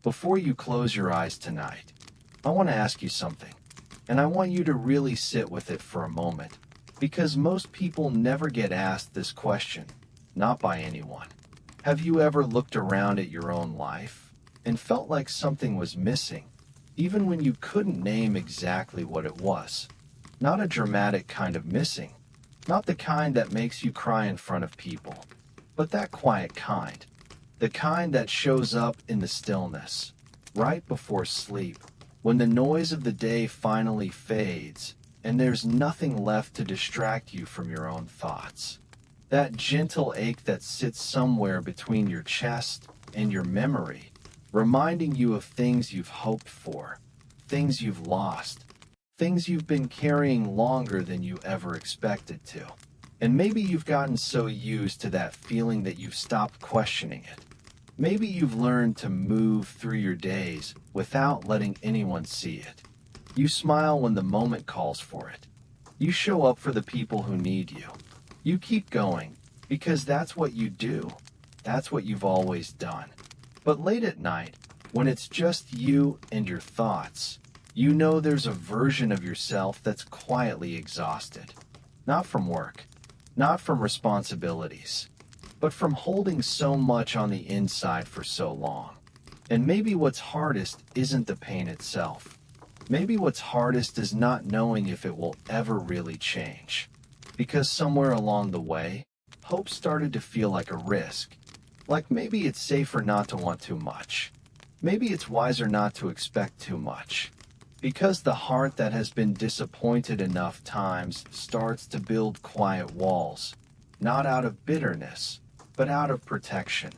Before you close your eyes tonight, I want to ask you something, and I want you to really sit with it for a moment, because most people never get asked this question, not by anyone. Have you ever looked around at your own life and felt like something was missing, even when you couldn't name exactly what it was? Not a dramatic kind of missing, not the kind that makes you cry in front of people, but that quiet kind, the kind that shows up in the stillness, right before sleep, when the noise of the day finally fades and there's nothing left to distract you from your own thoughts. That gentle ache that sits somewhere between your chest and your memory, reminding you of things you've hoped for, things you've lost, things you've been carrying longer than you ever expected to. And maybe you've gotten so used to that feeling that you've stopped questioning it. Maybe you've learned to move through your days without letting anyone see it. You smile when the moment calls for it. You show up for the people who need you. You keep going because that's what you do. That's what you've always done. But late at night, when it's just you and your thoughts, you know there's a version of yourself that's quietly exhausted. Not from work, not from responsibilities, but from holding so much on the inside for so long. And maybe what's hardest isn't the pain itself. Maybe what's hardest is not knowing if it will ever really change. Because somewhere along the way, hope started to feel like a risk. Like maybe it's safer not to want too much. Maybe it's wiser not to expect too much. Because the heart that has been disappointed enough times starts to build quiet walls, not out of bitterness, but out of protection.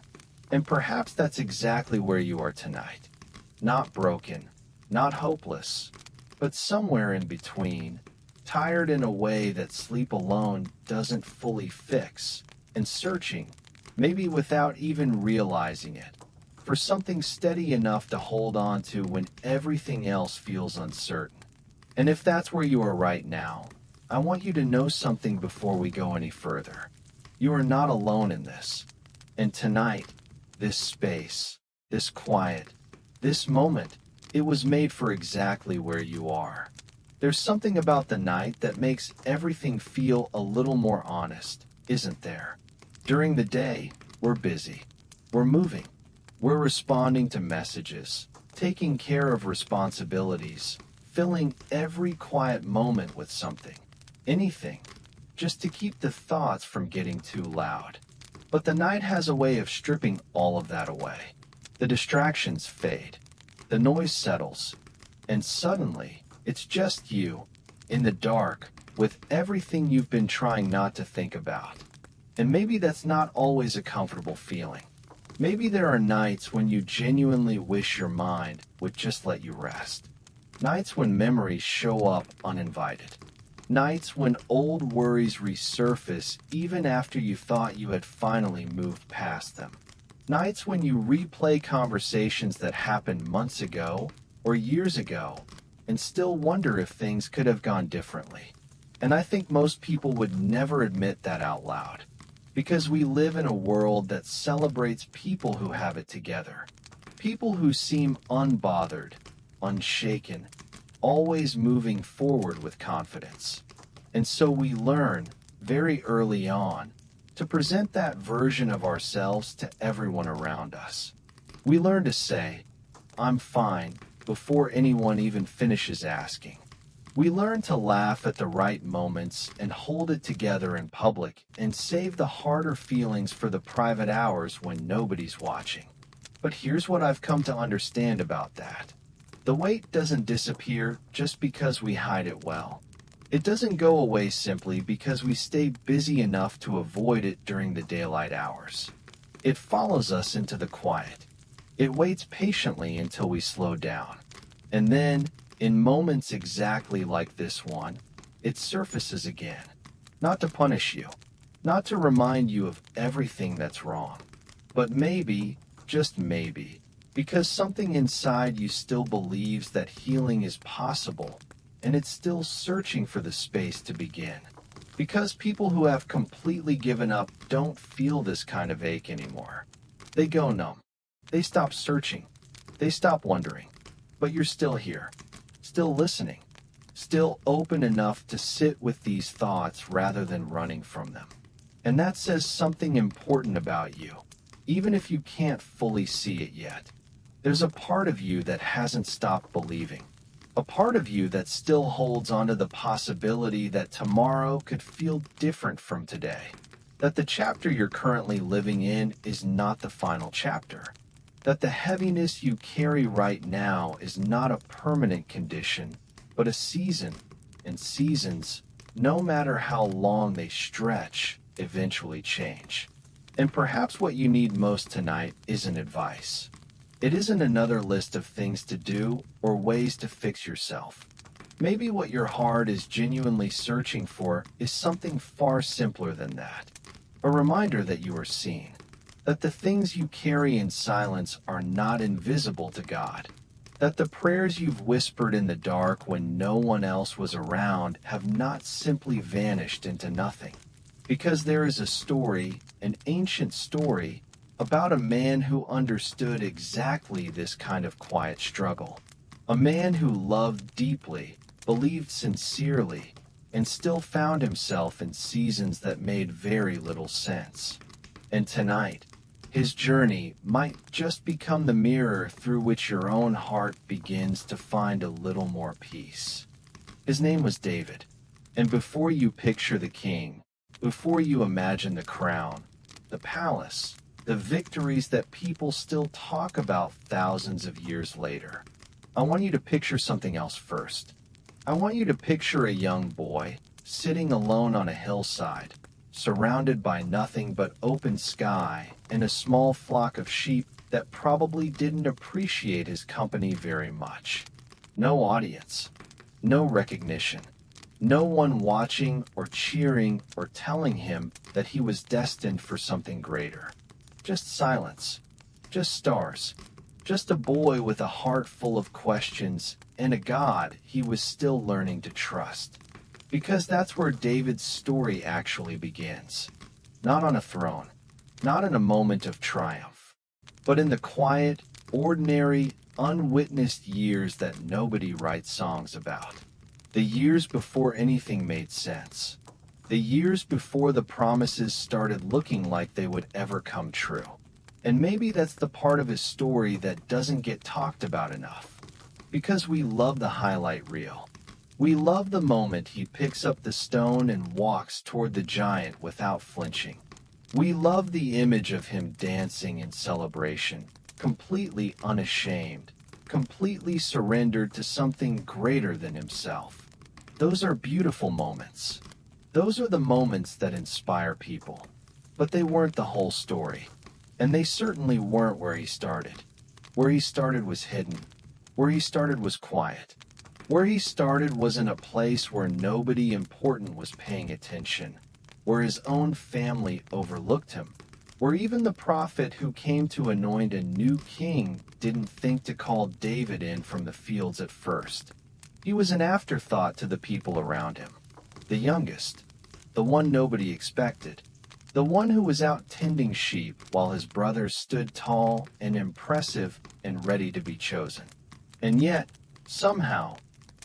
And perhaps that's exactly where you are tonight. Not broken, not hopeless, but somewhere in between, tired in a way that sleep alone doesn't fully fix, and searching, maybe without even realizing it, for something steady enough to hold on to when everything else feels uncertain. And if that's where you are right now, I want you to know something before we go any further. You are not alone in this. And tonight, this space, this quiet, this moment, it was made for exactly where you are. There's something about the night that makes everything feel a little more honest, isn't there? During the day, we're busy. We're moving. We're responding to messages, taking care of responsibilities, filling every quiet moment with something, anything, just to keep the thoughts from getting too loud. But the night has a way of stripping all of that away. The distractions fade, the noise settles, and suddenly, it's just you, in the dark, with everything you've been trying not to think about. And maybe that's not always a comfortable feeling. Maybe there are nights when you genuinely wish your mind would just let you rest. Nights when memories show up uninvited. Nights when old worries resurface even after you thought you had finally moved past them. Nights when you replay conversations that happened months ago or years ago and still wonder if things could have gone differently. And I think most people would never admit that out loud, because we live in a world that celebrates people who have it together, people who seem unbothered, unshaken, always moving forward with confidence. And so we learn, very early on, to present that version of ourselves to everyone around us. We learn to say, "I'm fine," before anyone even finishes asking. We learn to laugh at the right moments and hold it together in public and save the harder feelings for the private hours when nobody's watching. But here's what I've come to understand about that. The weight doesn't disappear just because we hide it well. It doesn't go away simply because we stay busy enough to avoid it during the daylight hours. It follows us into the quiet. It waits patiently until we slow down. And then, in moments exactly like this one, it surfaces again. Not to punish you, not to remind you of everything that's wrong, but maybe, just maybe, because something inside you still believes that healing is possible, and it's still searching for the space to begin. Because people who have completely given up don't feel this kind of ache anymore. They go numb. They stop searching. They stop wondering. But you're still here, still listening, still open enough to sit with these thoughts rather than running from them. And that says something important about you, even if you can't fully see it yet. There's a part of you that hasn't stopped believing, a part of you that still holds onto the possibility that tomorrow could feel different from today, that the chapter you're currently living in is not the final chapter, that the heaviness you carry right now is not a permanent condition, but a season, and seasons, no matter how long they stretch, eventually change. And perhaps what you need most tonight isn't advice. It isn't another list of things to do or ways to fix yourself. Maybe what your heart is genuinely searching for is something far simpler than that. A reminder that you are seen, that the things you carry in silence are not invisible to God, that the prayers you've whispered in the dark when no one else was around have not simply vanished into nothing. Because there is a story, an ancient story, about a man who understood exactly this kind of quiet struggle. A man who loved deeply, believed sincerely, and still found himself in seasons that made very little sense. And tonight, his journey might just become the mirror through which your own heart begins to find a little more peace. His name was David, and before you picture the king, before you imagine the crown, the palace, the victories that people still talk about thousands of years later, I want you to picture something else first. I want you to picture a young boy sitting alone on a hillside, surrounded by nothing but open sky and a small flock of sheep that probably didn't appreciate his company very much. No audience, no recognition, no one watching or cheering or telling him that he was destined for something greater. Just silence, just stars, just a boy with a heart full of questions and a God he was still learning to trust. Because that's where David's story actually begins. Not on a throne, not in a moment of triumph, but in the quiet, ordinary, unwitnessed years that nobody writes songs about. The years before anything made sense. The years before the promises started looking like they would ever come true. And maybe that's the part of his story that doesn't get talked about enough. Because we love the highlight reel. We love the moment he picks up the stone and walks toward the giant without flinching. We love the image of him dancing in celebration, completely unashamed, completely surrendered to something greater than himself. Those are beautiful moments. Those are the moments that inspire people. But they weren't the whole story. And they certainly weren't where he started. Where he started was hidden. Where he started was quiet. Where he started was in a place where nobody important was paying attention. Where his own family overlooked him. Where even the prophet who came to anoint a new king didn't think to call David in from the fields at first. He was an afterthought to the people around him. The youngest, the one nobody expected, the one who was out tending sheep while his brothers stood tall and impressive and ready to be chosen. And yet, somehow,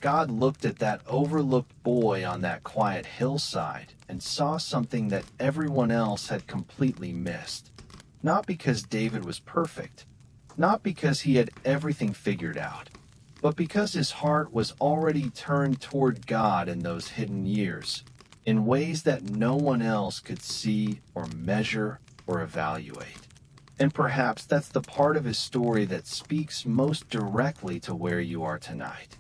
God looked at that overlooked boy on that quiet hillside and saw something that everyone else had completely missed. Not because David was perfect, not because he had everything figured out, but because his heart was already turned toward God in those hidden years, in ways that no one else could see or measure or evaluate. And perhaps that's the part of his story that speaks most directly to where you are tonight.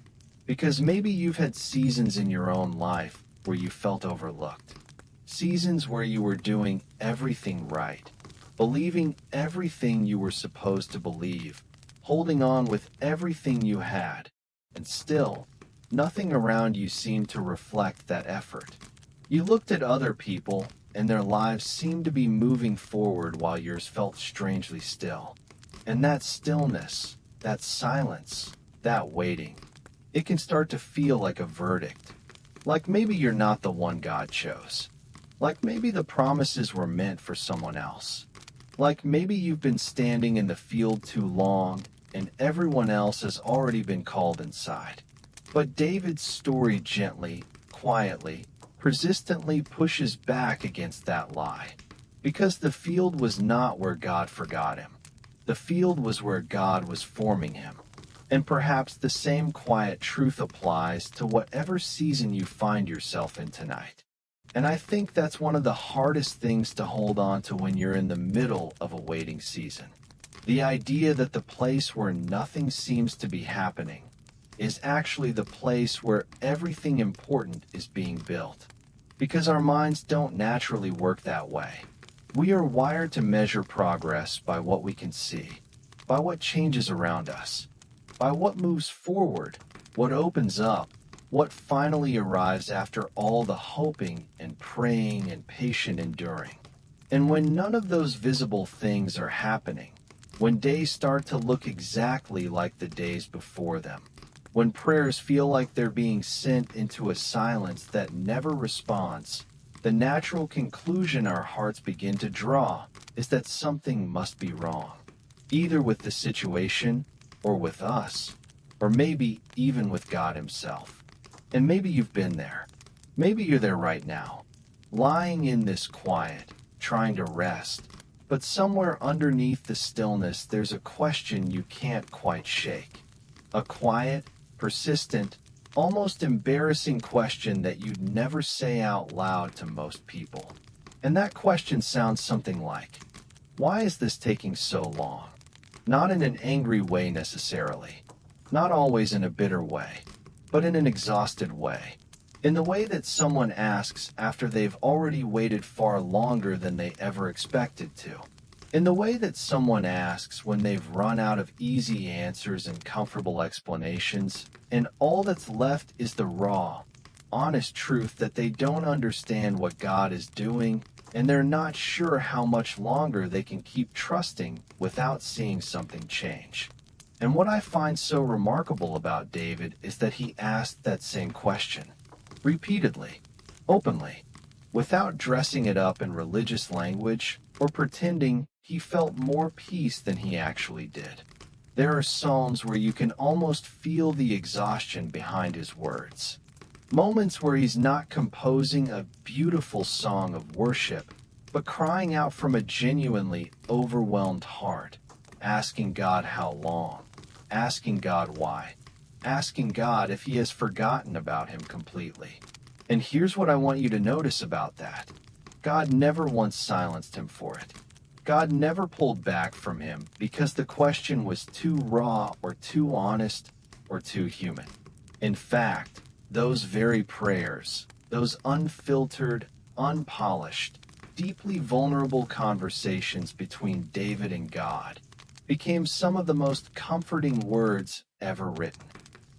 Because maybe you've had seasons in your own life where you felt overlooked. Seasons where you were doing everything right, believing everything you were supposed to believe, holding on with everything you had, and still, nothing around you seemed to reflect that effort. You looked at other people, and their lives seemed to be moving forward while yours felt strangely still. And that stillness, that silence, that waiting, it can start to feel like a verdict. Like maybe you're not the one God chose. Like maybe the promises were meant for someone else. Like maybe you've been standing in the field too long, and everyone else has already been called inside. But David's story gently, quietly, persistently pushes back against that lie. Because the field was not where God forgot him. The field was where God was forming him. And perhaps the same quiet truth applies to whatever season you find yourself in tonight. And I think that's one of the hardest things to hold on to when you're in the middle of a waiting season. The idea that the place where nothing seems to be happening is actually the place where everything important is being built. Because our minds don't naturally work that way. We are wired to measure progress by what we can see, by what changes around us, by what moves forward, what opens up, what finally arrives after all the hoping and praying and patient enduring. And when none of those visible things are happening, when days start to look exactly like the days before them, when prayers feel like they're being sent into a silence that never responds, the natural conclusion our hearts begin to draw is that something must be wrong, either with the situation or with us, or maybe even with God Himself. And maybe you've been there. Maybe you're there right now, lying in this quiet, trying to rest, but somewhere underneath the stillness there's a question you can't quite shake. A quiet, persistent, almost embarrassing question that you'd never say out loud to most people. And that question sounds something like, why is this taking so long? Not in an angry way necessarily, not always in a bitter way, but in an exhausted way. In the way that someone asks after they've already waited far longer than they ever expected to. In the way that someone asks when they've run out of easy answers and comfortable explanations, and all that's left is the raw, honest truth that they don't understand what God is doing, and they're not sure how much longer they can keep trusting without seeing something change. And what I find so remarkable about David is that he asked that same question, repeatedly, openly, without dressing it up in religious language or pretending he felt more peace than he actually did. There are psalms where you can almost feel the exhaustion behind his words. Moments where he's not composing a beautiful song of worship, but crying out from a genuinely overwhelmed heart, asking God how long, asking God why, asking God if he has forgotten about him completely. And here's what I want you to notice about that. God never once silenced him for it. God never pulled back from him because the question was too raw or too honest or too human. In fact, those very prayers, those unfiltered, unpolished, deeply vulnerable conversations between David and God became some of the most comforting words ever written,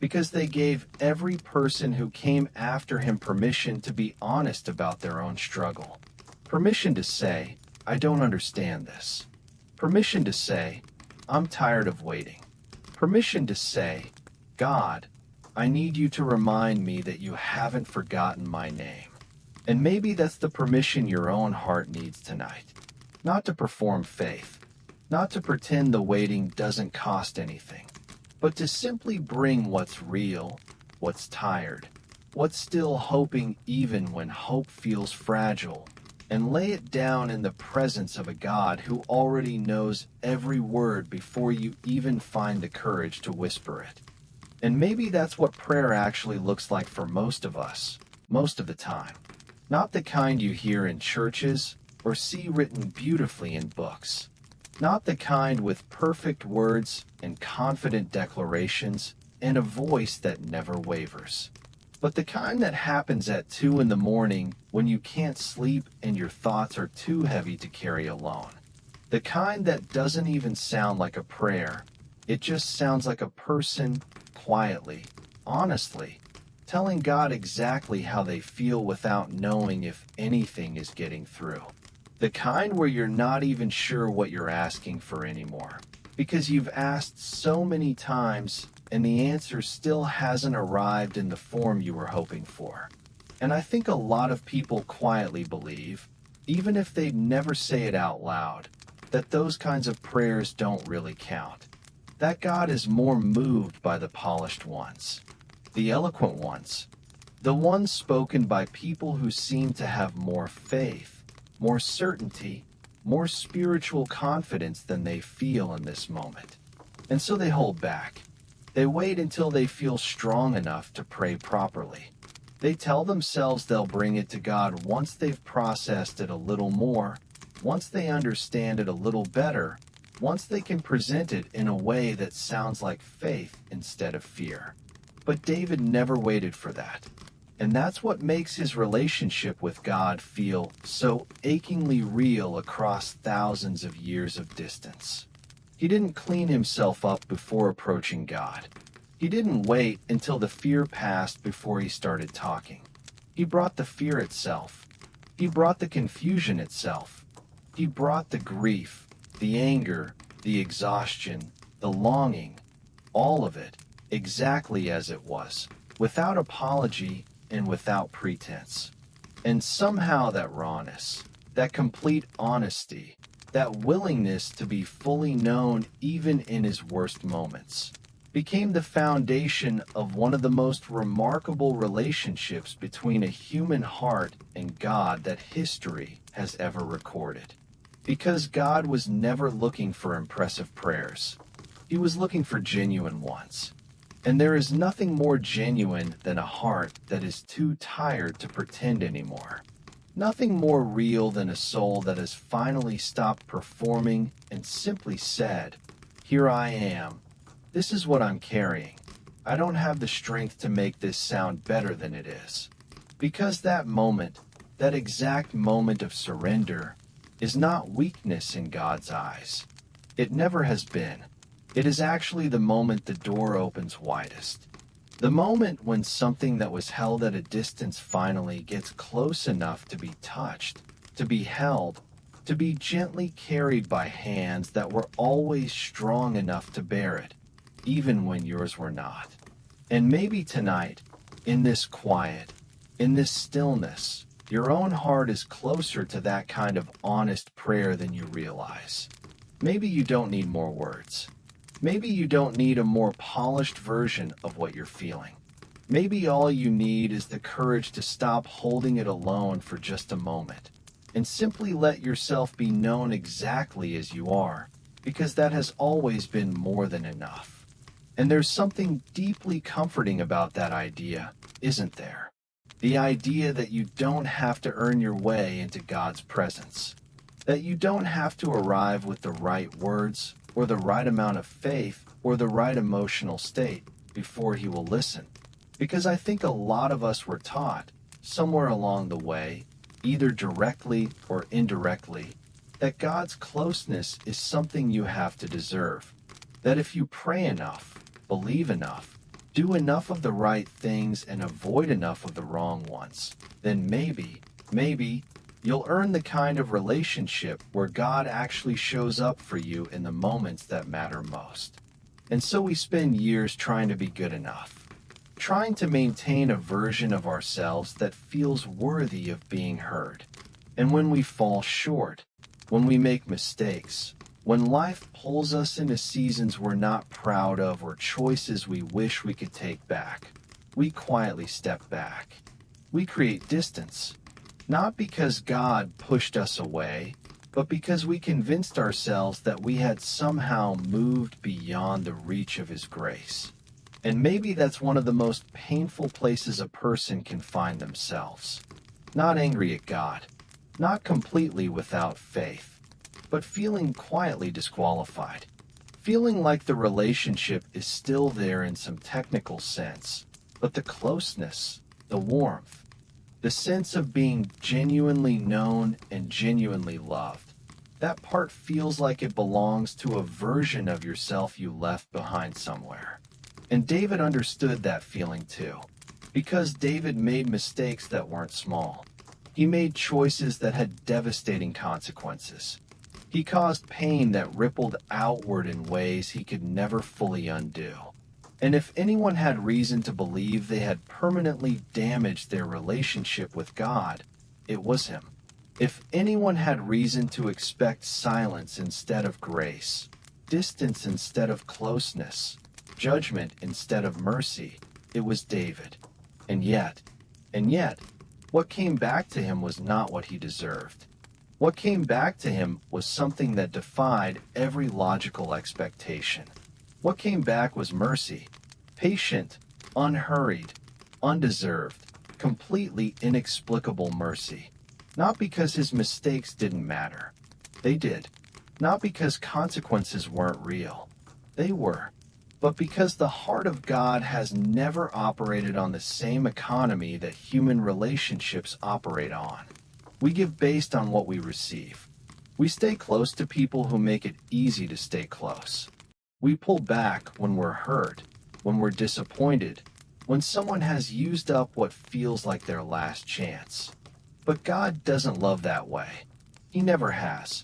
because they gave every person who came after him permission to be honest about their own struggle, permission to say, I don't understand this. Permission to say, I'm tired of waiting. Permission to say, God, I need you to remind me that you haven't forgotten my name. And maybe that's the permission your own heart needs tonight. Not to perform faith, not to pretend the waiting doesn't cost anything, but to simply bring what's real, what's tired, what's still hoping even when hope feels fragile, and lay it down in the presence of a God who already knows every word before you even find the courage to whisper it. And maybe that's what prayer actually looks like for most of us, most of the time. Not the kind you hear in churches or see written beautifully in books. Not the kind with perfect words and confident declarations and a voice that never wavers. But the kind that happens at 2 in the morning when you can't sleep and your thoughts are too heavy to carry alone. The kind that doesn't even sound like a prayer. It just sounds like a person, quietly, honestly, telling God exactly how they feel without knowing if anything is getting through. The kind where you're not even sure what you're asking for anymore, because you've asked so many times and the answer still hasn't arrived in the form you were hoping for. And I think a lot of people quietly believe, even if they never say it out loud, that those kinds of prayers don't really count. that God is more moved by the polished ones, the eloquent ones, the ones spoken by people who seem to have more faith, more certainty, more spiritual confidence than they feel in this moment. And so they hold back. They wait until they feel strong enough to pray properly. They tell themselves they'll bring it to God once they've processed it a little more, once they understand it a little better, once they can present it in a way that sounds like faith instead of fear. But David never waited for that. And that's what makes his relationship with God feel so achingly real across thousands of years of distance. He didn't clean himself up before approaching God. He didn't wait until the fear passed before he started talking. He brought the fear itself. He brought the confusion itself. He brought the grief, the anger, the exhaustion, the longing, all of it, exactly as it was, without apology and without pretense. And somehow that rawness, that complete honesty, that willingness to be fully known even in his worst moments, became the foundation of one of the most remarkable relationships between a human heart and God that history has ever recorded. Because God was never looking for impressive prayers. He was looking for genuine ones. And there is nothing more genuine than a heart that is too tired to pretend anymore. Nothing more real than a soul that has finally stopped performing and simply said, "Here I am. This is what I'm carrying. I don't have the strength to make this sound better than it is." Because that moment, that exact moment of surrender, is not weakness in God's eyes. It never has been. It is actually the moment the door opens widest. The moment when something that was held at a distance finally gets close enough to be touched, to be held, to be gently carried by hands that were always strong enough to bear it, even when yours were not. And maybe tonight, in this quiet, in this stillness, your own heart is closer to that kind of honest prayer than you realize. Maybe you don't need more words. Maybe you don't need a more polished version of what you're feeling. Maybe all you need is the courage to stop holding it alone for just a moment and simply let yourself be known exactly as you are, because that has always been more than enough. And there's something deeply comforting about that idea, isn't there? The idea that you don't have to earn your way into God's presence, that you don't have to arrive with the right words or the right amount of faith or the right emotional state before he will listen. Because I think a lot of us were taught, somewhere along the way, either directly or indirectly, that God's closeness is something you have to deserve. That if you pray enough, believe enough, do enough of the right things and avoid enough of the wrong ones, then maybe, you'll earn the kind of relationship where God actually shows up for you in the moments that matter most. And so we spend years trying to be good enough, trying to maintain a version of ourselves that feels worthy of being heard. And when we fall short, when we make mistakes, when life pulls us into seasons we're not proud of or choices we wish we could take back, we quietly step back. We create distance. Not because God pushed us away, but because we convinced ourselves that we had somehow moved beyond the reach of His grace. And maybe that's one of the most painful places a person can find themselves. Not angry at God, not completely without faith, but feeling quietly disqualified. Feeling like the relationship is still there in some technical sense, but the closeness, the warmth, the sense of being genuinely known and genuinely loved, that part feels like it belongs to a version of yourself you left behind somewhere. And David understood that feeling too, because David made mistakes that weren't small. He made choices that had devastating consequences. He caused pain that rippled outward in ways he could never fully undo. And if anyone had reason to believe they had permanently damaged their relationship with God, it was him. If anyone had reason to expect silence instead of grace, distance instead of closeness, judgment instead of mercy, it was David. And yet, what came back to him was not what he deserved. What came back to him was something that defied every logical expectation. What came back was mercy, patient, unhurried, undeserved, completely inexplicable mercy. Not because his mistakes didn't matter. They did. Not because consequences weren't real. They were. But because the heart of God has never operated on the same economy that human relationships operate on. We give based on what we receive. We stay close to people who make it easy to stay close. We pull back when we're hurt, when we're disappointed, when someone has used up what feels like their last chance. But God doesn't love that way. He never has.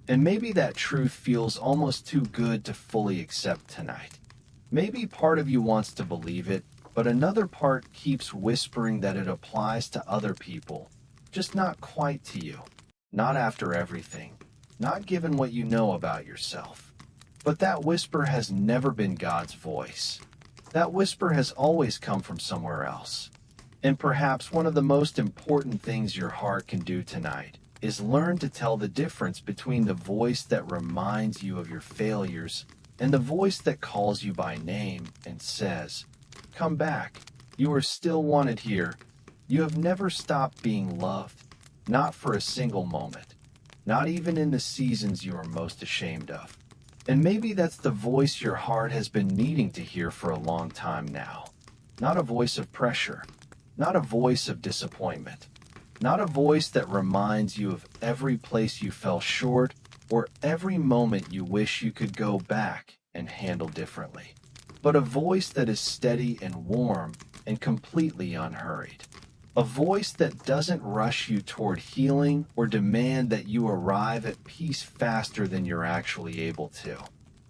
And maybe that truth feels almost too good to fully accept tonight. Maybe part of you wants to believe it, but another part keeps whispering that it applies to other people, just not quite to you, not after everything, not given what you know about yourself. But that whisper has never been God's voice. That whisper has always come from somewhere else. And perhaps one of the most important things your heart can do tonight is learn to tell the difference between the voice that reminds you of your failures and the voice that calls you by name and says, "Come back. You are still wanted here. You have never stopped being loved, not for a single moment, not even in the seasons you are most ashamed of." And maybe that's the voice your heart has been needing to hear for a long time now. Not a voice of pressure, not a voice of disappointment, not a voice that reminds you of every place you fell short or every moment you wish you could go back and handle differently, but a voice that is steady and warm and completely unhurried. A voice that doesn't rush you toward healing or demand that you arrive at peace faster than you're actually able to.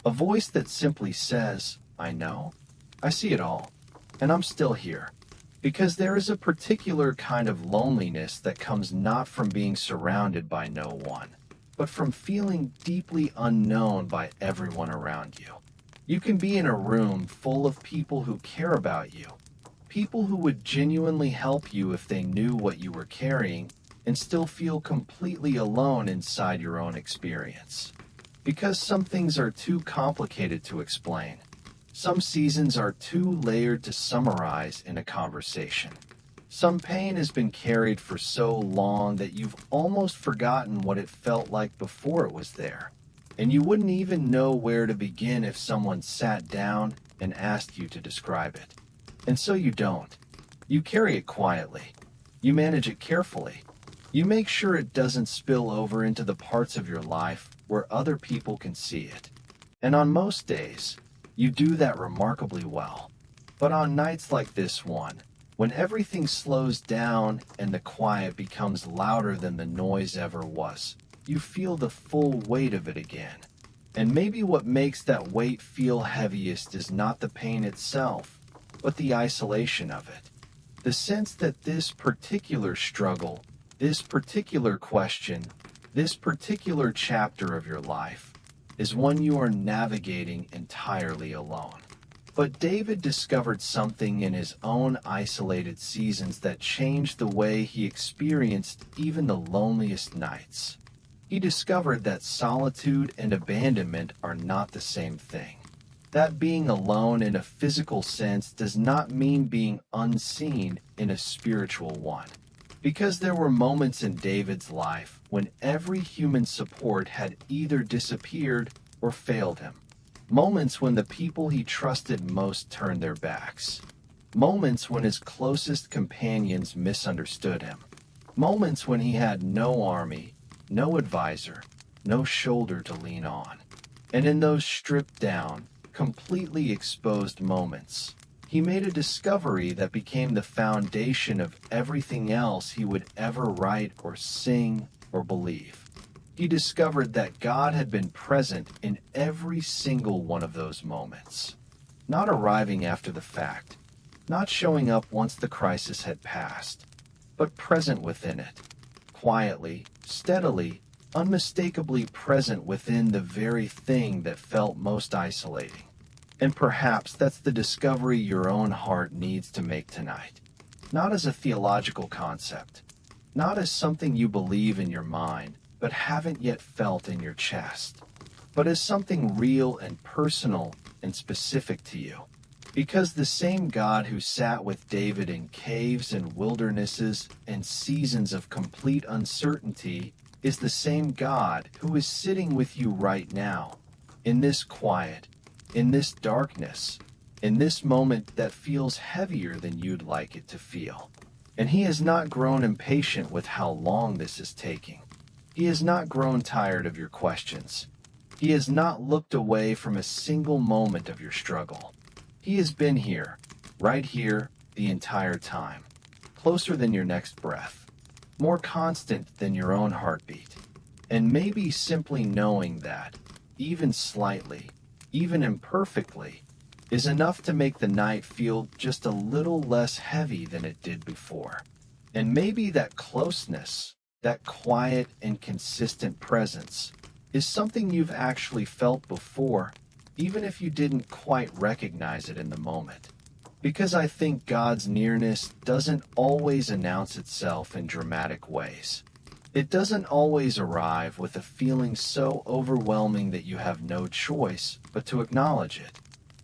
A voice that simply says, "I know, I see it all, and I'm still here." Because there is a particular kind of loneliness that comes not from being surrounded by no one, but from feeling deeply unknown by everyone around you. You can be in a room full of people who care about you, people who would genuinely help you if they knew what you were carrying, and still feel completely alone inside your own experience. Because some things are too complicated to explain. Some seasons are too layered to summarize in a conversation. Some pain has been carried for so long that you've almost forgotten what it felt like before it was there. And you wouldn't even know where to begin if someone sat down and asked you to describe it. And so you don't. You carry it quietly. You manage it carefully. You make sure it doesn't spill over into the parts of your life where other people can see it. And on most days, you do that remarkably well. But on nights like this one, when everything slows down and the quiet becomes louder than the noise ever was, you feel the full weight of it again. And maybe what makes that weight feel heaviest is not the pain itself, but the isolation of it. The sense that this particular struggle, this particular question, this particular chapter of your life is one you are navigating entirely alone. But David discovered something in his own isolated seasons that changed the way he experienced even the loneliest nights. He discovered that solitude and abandonment are not the same thing. That being alone in a physical sense does not mean being unseen in a spiritual one. Because there were moments in David's life when every human support had either disappeared or failed him. Moments when the people he trusted most turned their backs. Moments when his closest companions misunderstood him. Moments when he had no army, no advisor, no shoulder to lean on. And in those stripped down, completely exposed moments, he made a discovery that became the foundation of everything else he would ever write or sing or believe. He discovered that God had been present in every single one of those moments, not arriving after the fact, not showing up once the crisis had passed, but present within it, quietly, steadily, unmistakably present within the very thing that felt most isolating. And perhaps that's the discovery your own heart needs to make tonight. Not as a theological concept, not as something you believe in your mind, but haven't yet felt in your chest, but as something real and personal and specific to you. Because the same God who sat with David in caves and wildernesses and seasons of complete uncertainty is the same God who is sitting with you right now, in this quiet, in this darkness, in this moment that feels heavier than you'd like it to feel. And he has not grown impatient with how long this is taking. He has not grown tired of your questions. He has not looked away from a single moment of your struggle. He has been here, right here, the entire time, closer than your next breath, more constant than your own heartbeat. And maybe simply knowing that, even slightly, even imperfectly, is enough to make the night feel just a little less heavy than it did before. And maybe that closeness, that quiet and consistent presence, is something you've actually felt before, even if you didn't quite recognize it in the moment. Because I think God's nearness doesn't always announce itself in dramatic ways. It doesn't always arrive with a feeling so overwhelming that you have no choice but to acknowledge it.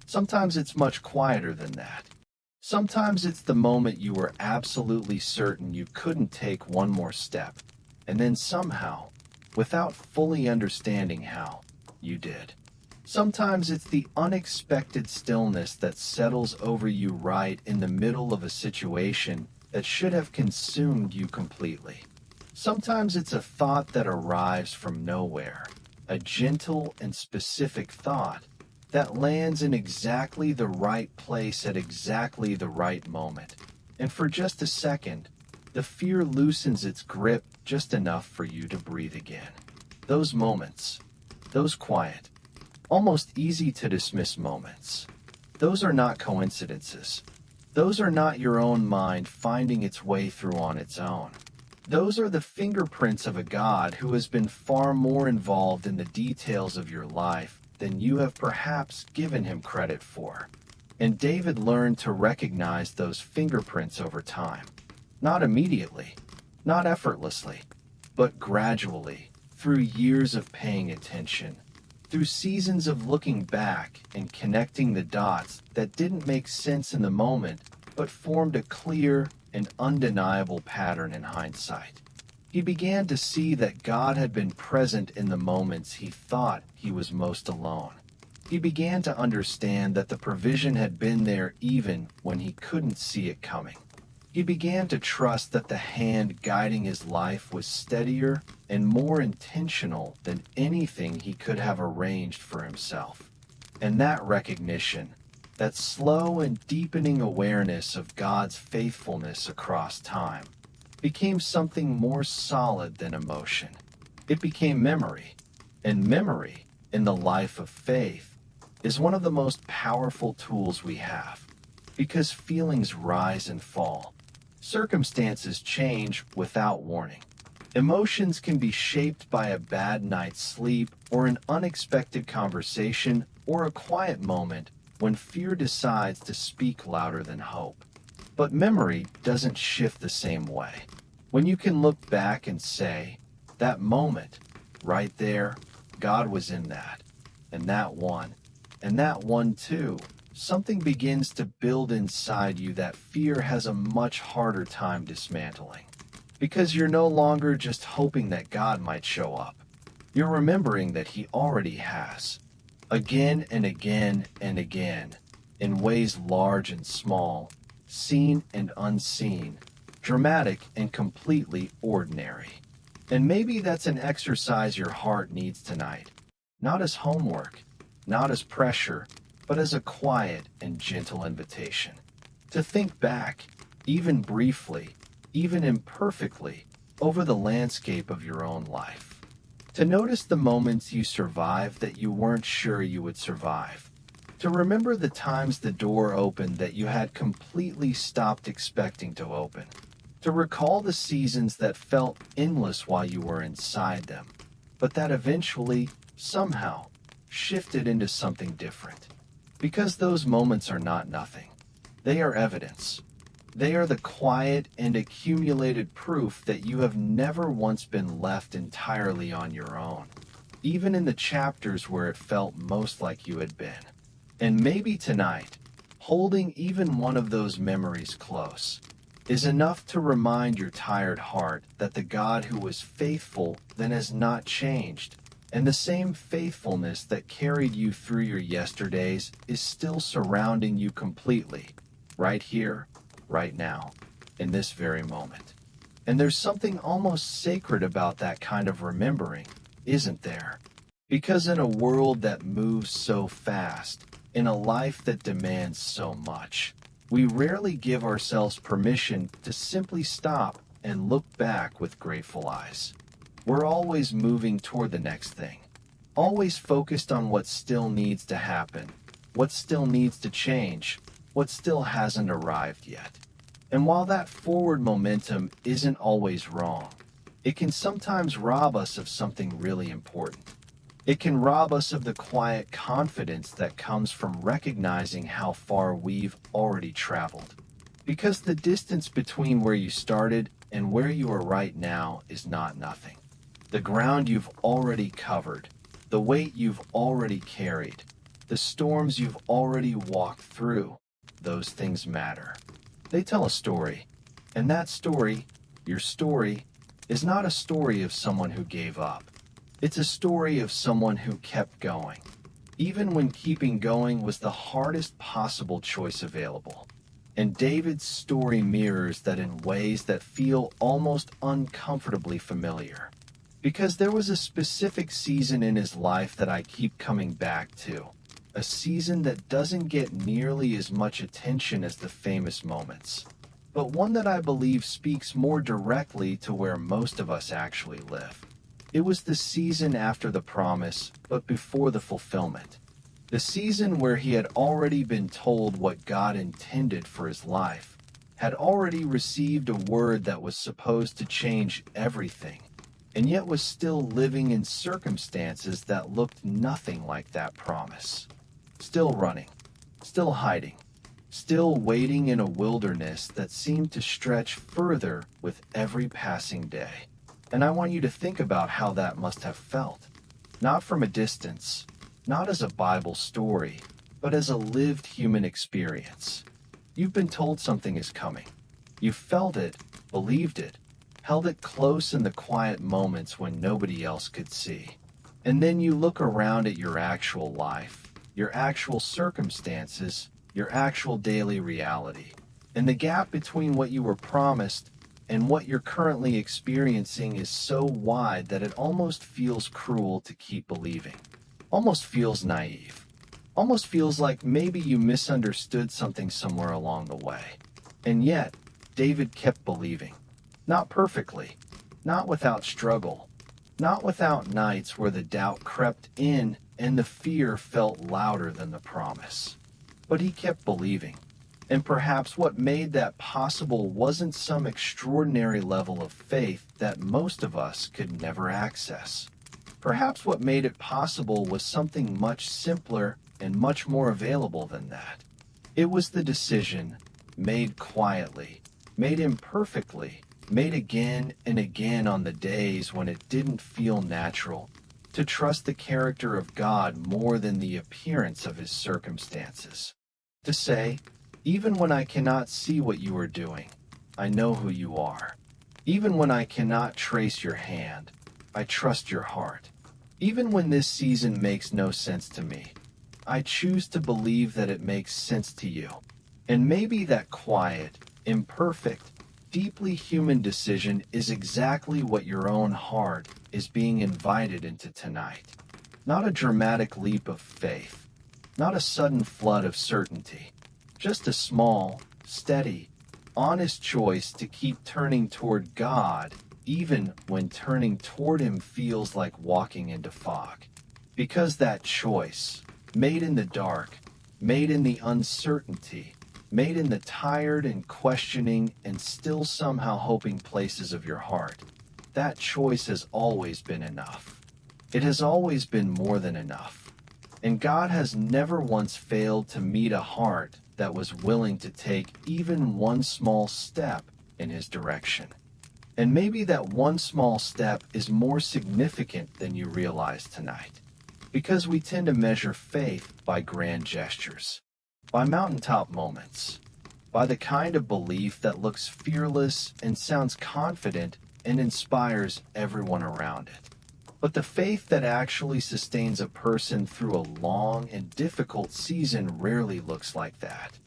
Sometimes it's much quieter than that. Sometimes it's the moment you were absolutely certain you couldn't take one more step, and then somehow, without fully understanding how, you did. Sometimes it's the unexpected stillness that settles over you right in the middle of a situation that should have consumed you completely. Sometimes it's a thought that arrives from nowhere, a gentle and specific thought that lands in exactly the right place at exactly the right moment. And for just a second, the fear loosens its grip just enough for you to breathe again. Those moments, those quiet, almost easy to dismiss moments, those are not coincidences. Those are not your own mind finding its way through on its own. Those are the fingerprints of a God who has been far more involved in the details of your life than you have perhaps given him credit for. And David learned to recognize those fingerprints over time. Not immediately, not effortlessly, but gradually, through years of paying attention, through seasons of looking back and connecting the dots that didn't make sense in the moment, but formed a clear and undeniable pattern in hindsight. He began to see that God had been present in the moments he thought he was most alone. He began to understand that the provision had been there even when he couldn't see it coming. He began to trust that the hand guiding his life was steadier and more intentional than anything he could have arranged for himself. And that recognition, that slow and deepening awareness of God's faithfulness across time, became something more solid than emotion. It became memory, and memory, in the life of faith, is one of the most powerful tools we have, because feelings rise and fall. Circumstances change without warning. Emotions can be shaped by a bad night's sleep or an unexpected conversation or a quiet moment when fear decides to speak louder than hope. But memory doesn't shift the same way. When you can look back and say, that moment, right there, God was in that, and that one too, something begins to build inside you that fear has a much harder time dismantling. Because you're no longer just hoping that God might show up. You're remembering that he already has. Again and again and again, in ways large and small, seen and unseen, dramatic and completely ordinary. And maybe that's an exercise your heart needs tonight. Not as homework, not as pressure, but as a quiet and gentle invitation. To think back, even briefly, even imperfectly, over the landscape of your own life. To notice the moments you survived that you weren't sure you would survive. To remember the times the door opened that you had completely stopped expecting to open. To recall the seasons that felt endless while you were inside them. but that eventually, somehow, shifted into something different. Because those moments are not nothing. They are evidence. They are the quiet and accumulated proof that you have never once been left entirely on your own, even in the chapters where it felt most like you had been. And maybe tonight, holding even one of those memories close, is enough to remind your tired heart that the God who was faithful then has not changed, and the same faithfulness that carried you through your yesterdays is still surrounding you completely, right here, right now, in this very moment. And there's something almost sacred about that kind of remembering, isn't there? Because in a world that moves so fast, in a life that demands so much, we rarely give ourselves permission to simply stop and look back with grateful eyes. We're always moving toward the next thing, always focused on what still needs to happen, what still needs to change, what still hasn't arrived yet. And while that forward momentum isn't always wrong, it can sometimes rob us of something really important. It can rob us of the quiet confidence that comes from recognizing how far we've already traveled. Because the distance between where you started and where you are right now is not nothing. The ground you've already covered, the weight you've already carried, the storms you've already walked through, those things matter. They tell a story, and that story, your story, is not a story of someone who gave up. It's a story of someone who kept going, even when keeping going was the hardest possible choice available. And David's story mirrors that in ways that feel almost uncomfortably familiar. Because there was a specific season in his life that I keep coming back to, a season that doesn't get nearly as much attention as the famous moments, but one that I believe speaks more directly to where most of us actually live. It was the season after the promise, but before the fulfillment. The season where he had already been told what God intended for his life, had already received a word that was supposed to change everything, and yet was still living in circumstances that looked nothing like that promise. Still running, still hiding, still waiting in a wilderness that seemed to stretch further with every passing day. And I want you to think about how that must have felt. Not from a distance, not as a Bible story, but as a lived human experience. You've been told something is coming. You felt it, believed it, held it close in the quiet moments when nobody else could see. And then you look around at your actual life, your actual circumstances, your actual daily reality, and the gap between what you were promised and what you're currently experiencing is so wide that it almost feels cruel to keep believing. Almost feels naive. Almost feels like maybe you misunderstood something somewhere along the way. And yet, David kept believing. Not perfectly, not without struggle, not without nights where the doubt crept in and the fear felt louder than the promise. But he kept believing. And perhaps what made that possible wasn't some extraordinary level of faith that most of us could never access. Perhaps what made it possible was something much simpler and much more available than that. It was the decision, made quietly, made imperfectly, made again and again on the days when it didn't feel natural, to trust the character of God more than the appearance of his circumstances. To say, even when I cannot see what you are doing, I know who you are. Even when I cannot trace your hand, I trust your heart. Even when this season makes no sense to me, I choose to believe that it makes sense to you. And maybe that quiet, imperfect, deeply human decision is exactly what your own heart is being invited into tonight. Not a dramatic leap of faith, not a sudden flood of certainty, just a small, steady, honest choice to keep turning toward God, even when turning toward him feels like walking into fog. Because that choice, made in the dark, made in the uncertainty, made in the tired and questioning and still somehow hoping places of your heart, that choice has always been enough. It has always been more than enough. And God has never once failed to meet a heart that was willing to take even one small step in His direction. And maybe that one small step is more significant than you realize tonight. Because we tend to measure faith by grand gestures, by mountaintop moments, by the kind of belief that looks fearless and sounds confident and inspires everyone around it. But the faith that actually sustains a person through a long and difficult season rarely looks like that.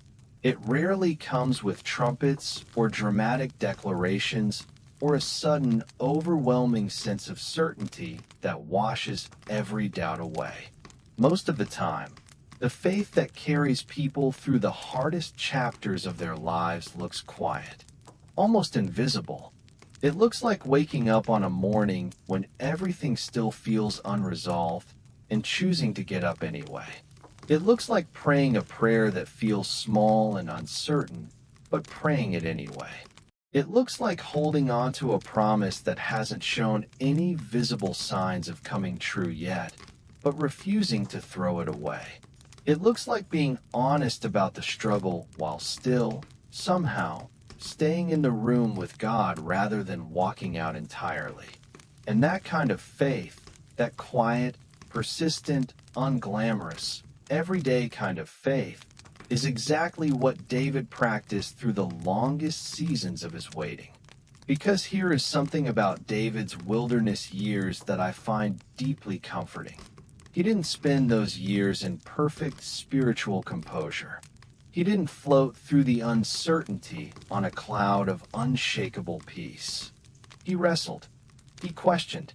It rarely comes with trumpets or dramatic declarations or a sudden, overwhelming sense of certainty that washes every doubt away. Most of the time, the faith that carries people through the hardest chapters of their lives looks quiet, almost invisible. It looks like waking up on a morning when everything still feels unresolved and choosing to get up anyway. It looks like praying a prayer that feels small and uncertain, but praying it anyway. It looks like holding on to a promise that hasn't shown any visible signs of coming true yet, but refusing to throw it away. It looks like being honest about the struggle while still, somehow, staying in the room with God rather than walking out entirely. And that kind of faith, that quiet, persistent, unglamorous, everyday kind of faith, is exactly what David practiced through the longest seasons of his waiting. Because here is something about David's wilderness years that I find deeply comforting. He didn't spend those years in perfect spiritual composure. He didn't float through the uncertainty on a cloud of unshakable peace. He wrestled. He questioned.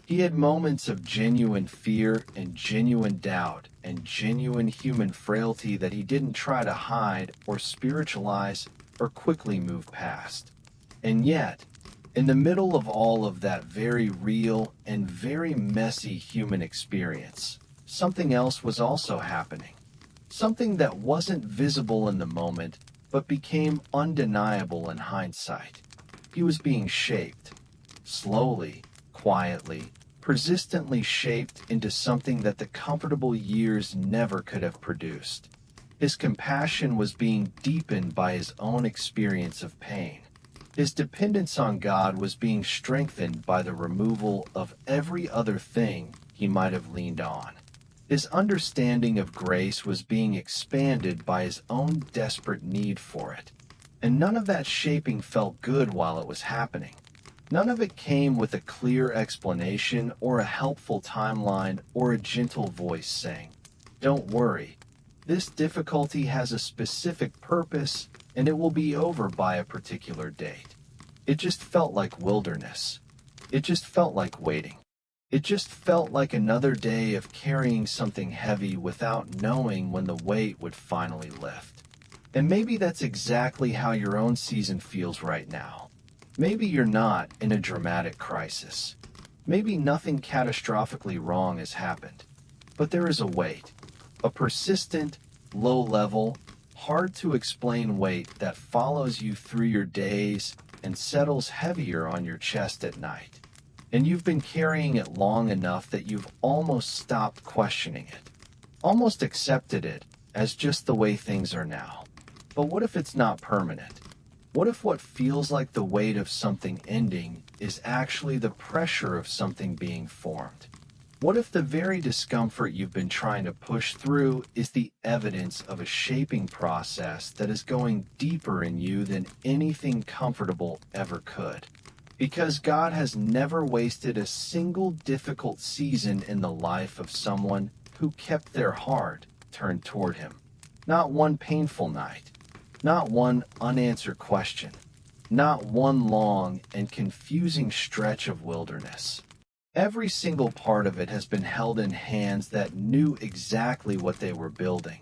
He had moments of genuine fear and genuine doubt and genuine human frailty that he didn't try to hide or spiritualize or quickly move past. And yet, in the middle of all of that very real and very messy human experience, something else was also happening. Something that wasn't visible in the moment, but became undeniable in hindsight. He was being shaped, slowly, quietly, persistently shaped into something that the comfortable years never could have produced. His compassion was being deepened by his own experience of pain. His dependence on God was being strengthened by the removal of every other thing he might have leaned on. His understanding of grace was being expanded by his own desperate need for it. And none of that shaping felt good while it was happening. None of it came with a clear explanation or a helpful timeline or a gentle voice saying, "Don't worry, this difficulty has a specific purpose and it will be over by a particular date." It just felt like wilderness. It just felt like waiting. It just felt like another day of carrying something heavy without knowing when the weight would finally lift. And maybe that's exactly how your own season feels right now. Maybe you're not in a dramatic crisis. Maybe nothing catastrophically wrong has happened. But there is a weight, a persistent, low-level, hard-to-explain weight that follows you through your days and settles heavier on your chest at night. And you've been carrying it long enough that you've almost stopped questioning it, almost accepted it as just the way things are now. But what if it's not permanent? What if what feels like the weight of something ending is actually the pressure of something being formed? What if the very discomfort you've been trying to push through is the evidence of a shaping process that is going deeper in you than anything comfortable ever could? Because God has never wasted a single difficult season in the life of someone who kept their heart turned toward Him. Not one painful night, not one unanswered question, not one long and confusing stretch of wilderness. Every single part of it has been held in hands that knew exactly what they were building,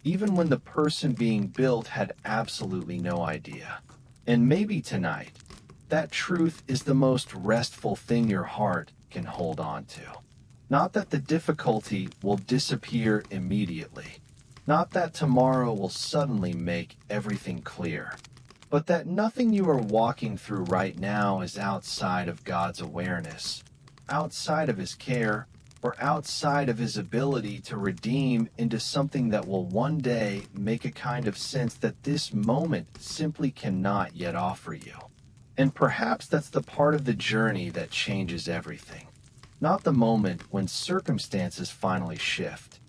even when the person being built had absolutely no idea. And maybe tonight, that truth is the most restful thing your heart can hold on to. Not that the difficulty will disappear immediately. Not that tomorrow will suddenly make everything clear. But that nothing you are walking through right now is outside of God's awareness, outside of His care, or outside of his ability to redeem into something that will one day make a kind of sense that this moment simply cannot yet offer you. And perhaps that's the part of the journey that changes everything. Not the moment when circumstances finally shift.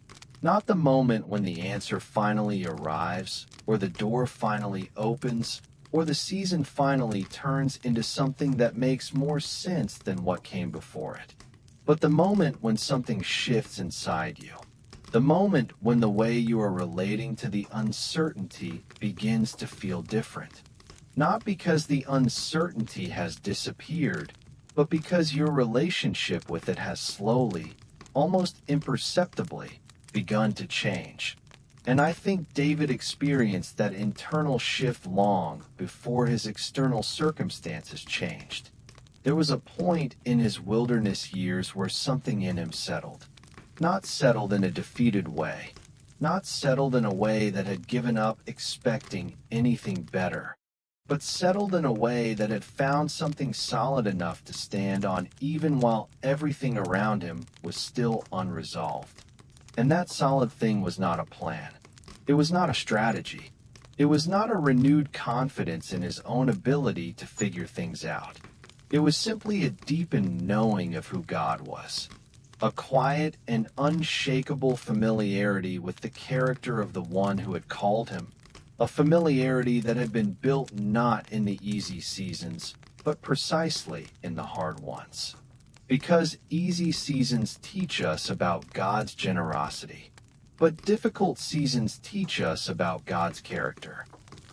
Not the moment when the answer finally arrives, or the door finally opens, or the season finally turns into something that makes more sense than what came before it. But the moment when something shifts inside you. The moment when the way you are relating to the uncertainty begins to feel different. Not because the uncertainty has disappeared, but because your relationship with it has slowly, almost imperceptibly, begun to change. And I think David experienced that internal shift long before his external circumstances changed. There was a point in his wilderness years where something in him settled. Not settled in a defeated way, not settled in a way that had given up expecting anything better, but settled in a way that had found something solid enough to stand on even while everything around him was still unresolved. And that solid thing was not a plan. It was not a strategy. It was not a renewed confidence in his own ability to figure things out. It was simply a deepened knowing of who God was. A quiet and unshakable familiarity with the character of the one who had called him. A familiarity that had been built not in the easy seasons, but precisely in the hard ones. Because easy seasons teach us about God's generosity, but difficult seasons teach us about God's character.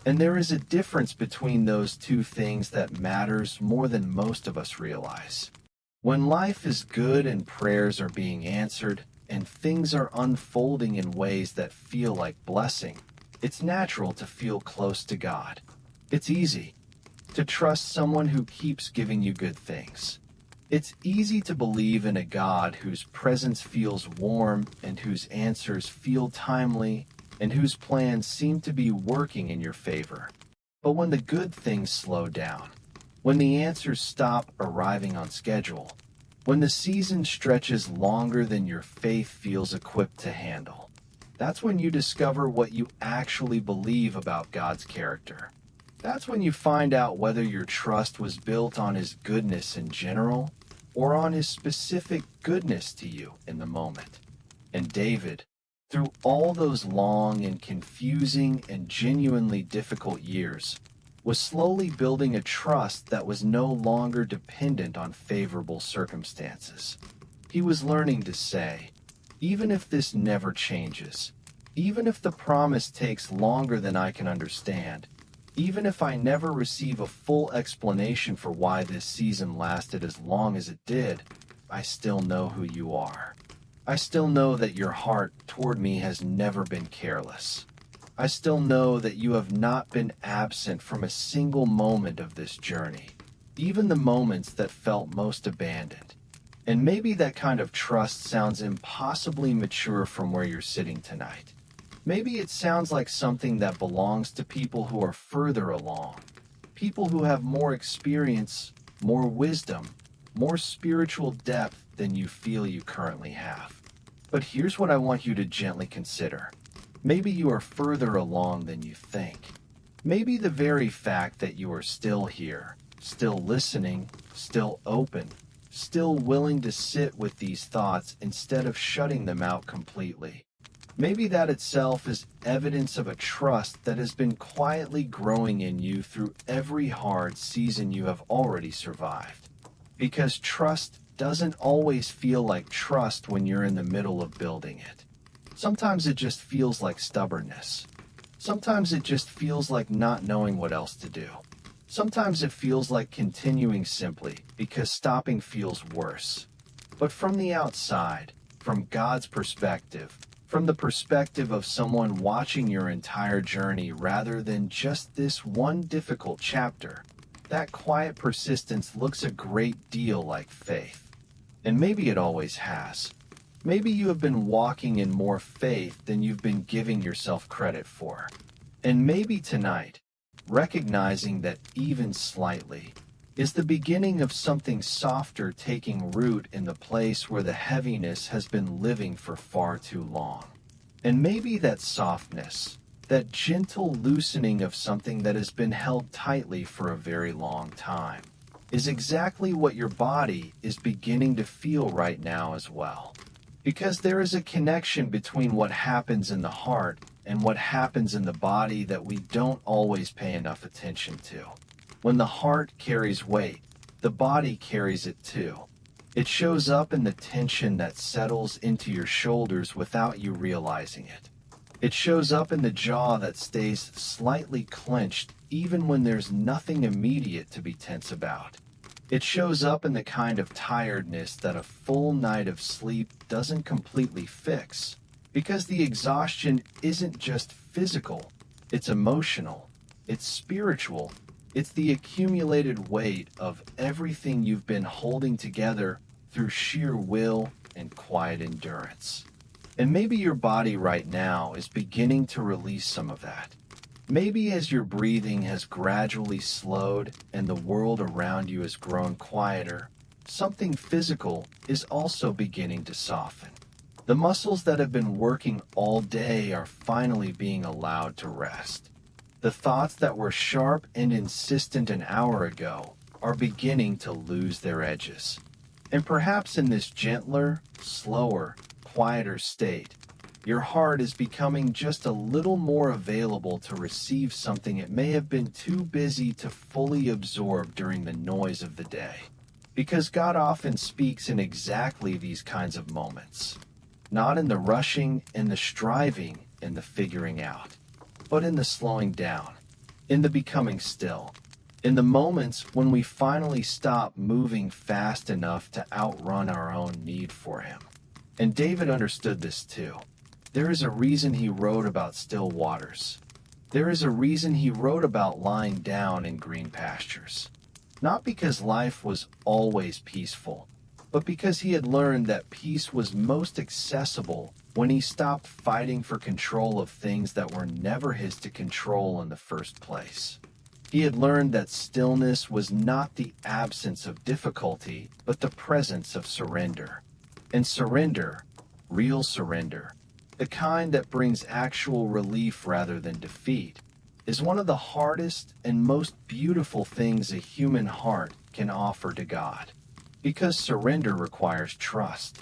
And there is a difference between those two things that matters more than most of us realize. When life is good and prayers are being answered, and things are unfolding in ways that feel like blessing, it's natural to feel close to God. It's easy to trust someone who keeps giving you good things. It's easy to believe in a God whose presence feels warm and whose answers feel timely and whose plans seem to be working in your favor. But when the good things slow down, when the answers stop arriving on schedule, when the season stretches longer than your faith feels equipped to handle, that's when you discover what you actually believe about God's character. That's when you find out whether your trust was built on His goodness in general or on His specific goodness to you in the moment. And David, through all those long and confusing and genuinely difficult years, was slowly building a trust that was no longer dependent on favorable circumstances. He was learning to say, even if this never changes, even if the promise takes longer than I can understand, even if I never receive a full explanation for why this season lasted as long as it did, I still know who you are. I still know that your heart toward me has never been careless. I still know that you have not been absent from a single moment of this journey, even the moments that felt most abandoned. And maybe that kind of trust sounds impossibly mature from where you're sitting tonight. Maybe it sounds like something that belongs to people who are further along, people who have more experience, more wisdom, more spiritual depth than you feel you currently have. But here's what I want you to gently consider. Maybe you are further along than you think. Maybe the very fact that you are still here, still listening, still open, still willing to sit with these thoughts instead of shutting them out completely. Maybe that itself is evidence of a trust that has been quietly growing in you through every hard season you have already survived. Because trust doesn't always feel like trust when you're in the middle of building it. Sometimes it just feels like stubbornness. Sometimes it just feels like not knowing what else to do. Sometimes it feels like continuing simply because stopping feels worse. But from the outside, from God's perspective, from the perspective of someone watching your entire journey rather than just this one difficult chapter, that quiet persistence looks a great deal like faith. And maybe it always has. Maybe you have been walking in more faith than you've been giving yourself credit for. And maybe tonight, recognizing that even slightly, is the beginning of something softer taking root in the place where the heaviness has been living for far too long. And maybe that softness, that gentle loosening of something that has been held tightly for a very long time, is exactly what your body is beginning to feel right now as well. Because there is a connection between what happens in the heart and what happens in the body that we don't always pay enough attention to. When the heart carries weight, the body carries it too. It shows up in the tension that settles into your shoulders without you realizing it. It shows up in the jaw that stays slightly clenched even when there's nothing immediate to be tense about. It shows up in the kind of tiredness that a full night of sleep doesn't completely fix, because the exhaustion isn't just physical, it's emotional, it's spiritual, it's the accumulated weight of everything you've been holding together through sheer will and quiet endurance. And maybe your body right now is beginning to release some of that. Maybe as your breathing has gradually slowed and the world around you has grown quieter, something physical is also beginning to soften. The muscles that have been working all day are finally being allowed to rest. The thoughts that were sharp and insistent an hour ago are beginning to lose their edges. And perhaps in this gentler, slower, quieter state, your heart is becoming just a little more available to receive something it may have been too busy to fully absorb during the noise of the day. Because God often speaks in exactly these kinds of moments. Not in the rushing and the striving and the figuring out, but in the slowing down, in the becoming still, in the moments when we finally stop moving fast enough to outrun our own need for Him. And David understood this too. There is a reason he wrote about still waters. There is a reason he wrote about lying down in green pastures. Not because life was always peaceful, but because he had learned that peace was most accessible when he stopped fighting for control of things that were never his to control in the first place. He had learned that stillness was not the absence of difficulty, but the presence of surrender. And surrender, real surrender, the kind that brings actual relief rather than defeat, is one of the hardest and most beautiful things a human heart can offer to God. Because surrender requires trust.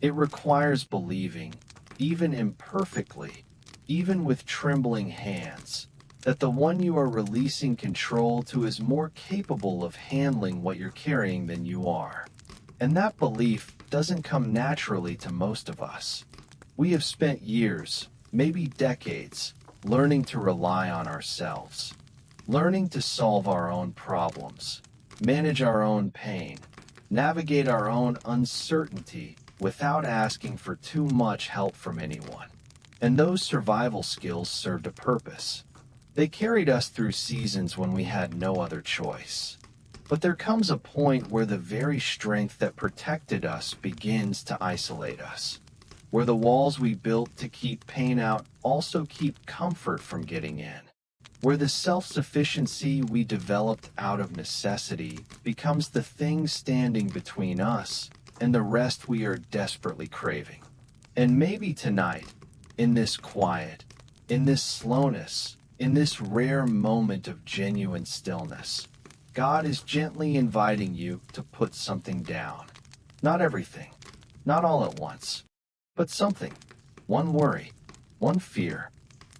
It requires believing, even imperfectly, even with trembling hands, that the one you are releasing control to is more capable of handling what you're carrying than you are. And that belief doesn't come naturally to most of us. We have spent years, maybe decades, learning to rely on ourselves, learning to solve our own problems, manage our own pain, navigate our own uncertainty without asking for too much help from anyone. And those survival skills served a purpose. They carried us through seasons when we had no other choice. But there comes a point where the very strength that protected us begins to isolate us, where the walls we built to keep pain out also keep comfort from getting in, where the self-sufficiency we developed out of necessity becomes the thing standing between us and the rest we are desperately craving. And maybe tonight, in this quiet, in this slowness, in this rare moment of genuine stillness, God is gently inviting you to put something down. Not everything, not all at once, but something. One worry, one fear,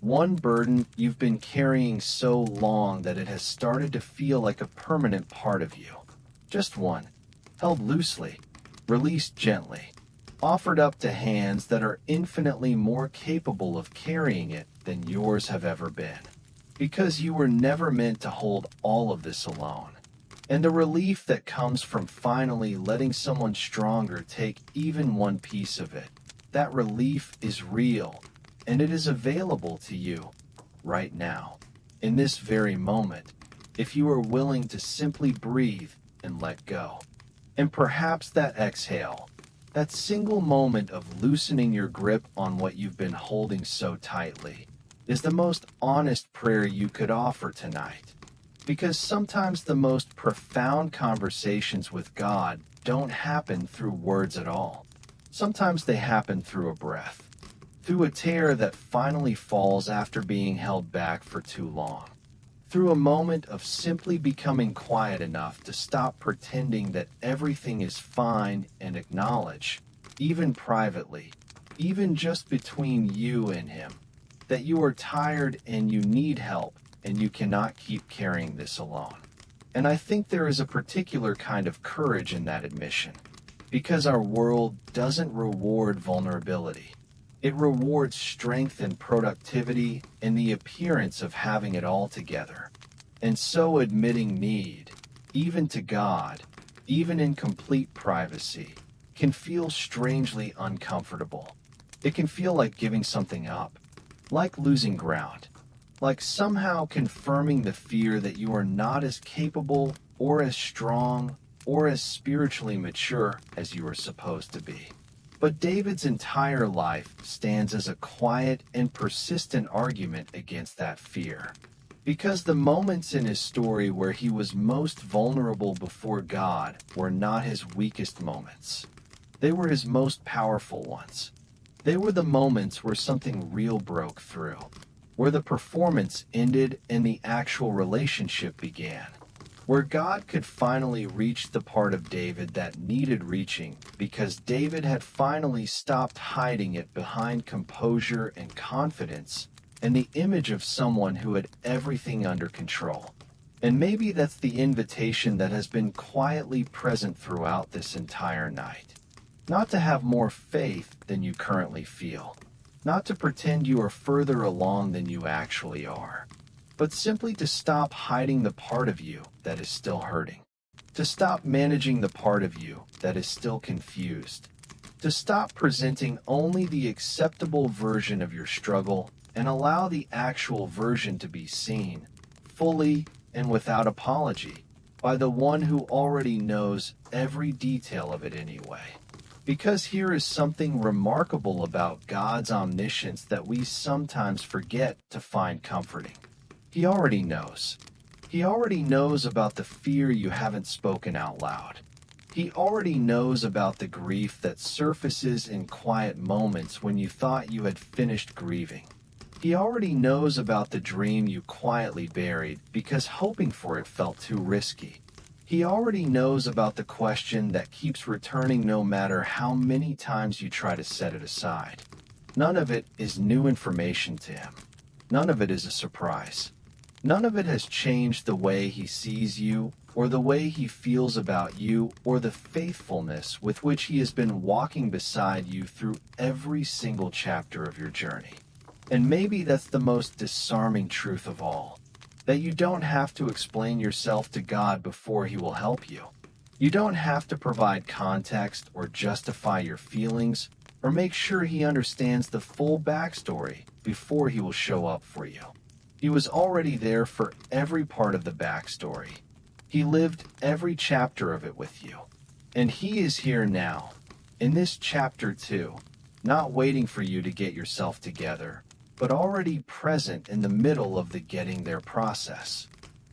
one burden you've been carrying so long that it has started to feel like a permanent part of you. Just one, held loosely, released gently, offered up to hands that are infinitely more capable of carrying it than yours have ever been. Because you were never meant to hold all of this alone. And the relief that comes from finally letting someone stronger take even one piece of it, that relief is real, and it is available to you right now, in this very moment, if you are willing to simply breathe and let go. And perhaps that exhale, that single moment of loosening your grip on what you've been holding so tightly, is the most honest prayer you could offer tonight. Because sometimes the most profound conversations with God don't happen through words at all. Sometimes they happen through a breath, through a tear that finally falls after being held back for too long, through a moment of simply becoming quiet enough to stop pretending that everything is fine and acknowledge, even privately, even just between you and Him, that you are tired and you need help and you cannot keep carrying this alone. And I think there is a particular kind of courage in that admission, because our world doesn't reward vulnerability. It rewards strength and productivity and the appearance of having it all together. And so admitting need, even to God, even in complete privacy, can feel strangely uncomfortable. It can feel like giving something up, like losing ground, like somehow confirming the fear that you are not as capable or as strong or as spiritually mature as you are supposed to be. But David's entire life stands as a quiet and persistent argument against that fear. Because the moments in his story where he was most vulnerable before God were not his weakest moments. They were his most powerful ones. They were the moments where something real broke through, where the performance ended and the actual relationship began, where God could finally reach the part of David that needed reaching because David had finally stopped hiding it behind composure and confidence and the image of someone who had everything under control. And maybe that's the invitation that has been quietly present throughout this entire night. Not to have more faith than you currently feel. Not to pretend you are further along than you actually are, but simply to stop hiding the part of you that is still hurting, to stop managing the part of you that is still confused, to stop presenting only the acceptable version of your struggle and allow the actual version to be seen, fully and without apology, by the one who already knows every detail of it anyway. Because here is something remarkable about God's omniscience that we sometimes forget to find comforting. He already knows. He already knows about the fear you haven't spoken out loud. He already knows about the grief that surfaces in quiet moments when you thought you had finished grieving. He already knows about the dream you quietly buried because hoping for it felt too risky. He already knows about the question that keeps returning no matter how many times you try to set it aside. None of it is new information to him. None of it is a surprise. None of it has changed the way he sees you, or the way he feels about you, or the faithfulness with which he has been walking beside you through every single chapter of your journey. And maybe that's the most disarming truth of all. That you don't have to explain yourself to God before He will help you. You don't have to provide context or justify your feelings or make sure He understands the full backstory before He will show up for you. He was already there for every part of the backstory. He lived every chapter of it with you. And He is here now, in this chapter too, not waiting for you to get yourself together, but already present in the middle of the getting there process.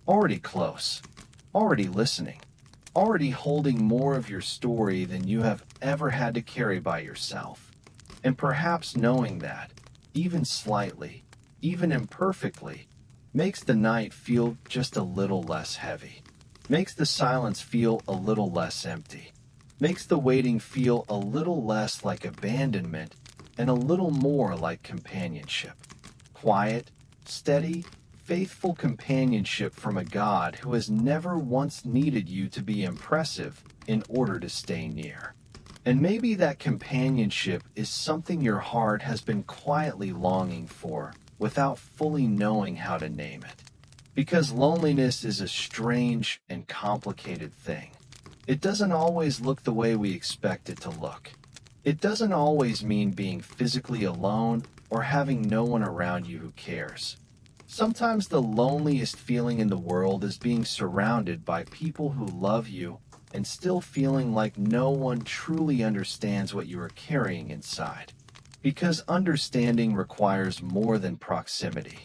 Already close. Already listening. Already holding more of your story than you have ever had to carry by yourself. And perhaps knowing that, even slightly, even imperfectly, makes the night feel just a little less heavy. Makes the silence feel a little less empty. Makes the waiting feel a little less like abandonment and a little more like companionship. Quiet, steady, faithful companionship from a God who has never once needed you to be impressive in order to stay near. And maybe that companionship is something your heart has been quietly longing for without fully knowing how to name it. Because loneliness is a strange and complicated thing. It doesn't always look the way we expect it to look. It doesn't always mean being physically alone or having no one around you who cares. Sometimes the loneliest feeling in the world is being surrounded by people who love you and still feeling like no one truly understands what you are carrying inside. Because understanding requires more than proximity.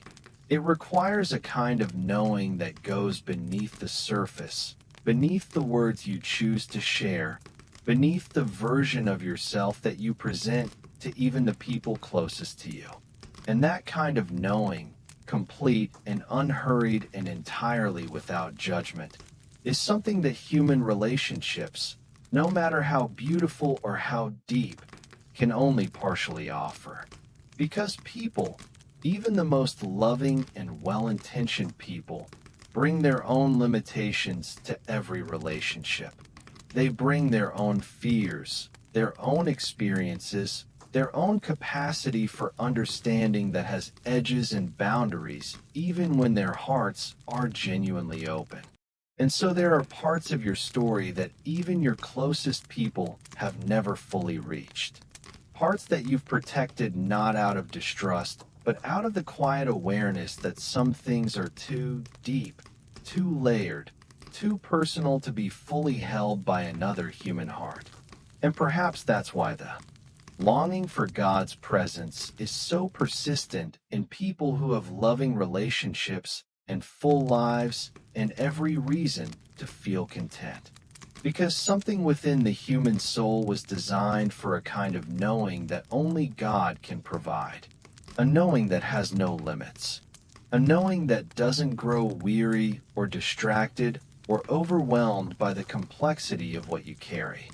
It requires a kind of knowing that goes beneath the surface, beneath the words you choose to share, beneath the version of yourself that you present to even the people closest to you. And that kind of knowing, complete and unhurried and entirely without judgment, is something that human relationships, no matter how beautiful or how deep, can only partially offer. Because people, even the most loving and well-intentioned people, bring their own limitations to every relationship. They bring their own fears, their own experiences, their own capacity for understanding that has edges and boundaries, even when their hearts are genuinely open. And so there are parts of your story that even your closest people have never fully reached. Parts that you've protected not out of distrust, but out of the quiet awareness that some things are too deep, too layered, too personal to be fully held by another human heart. And perhaps that's why the longing for God's presence is so persistent in people who have loving relationships and full lives and every reason to feel content. Because something within the human soul was designed for a kind of knowing that only God can provide. A knowing that has no limits. A knowing that doesn't grow weary or distracted or overwhelmed by the complexity of what you carry.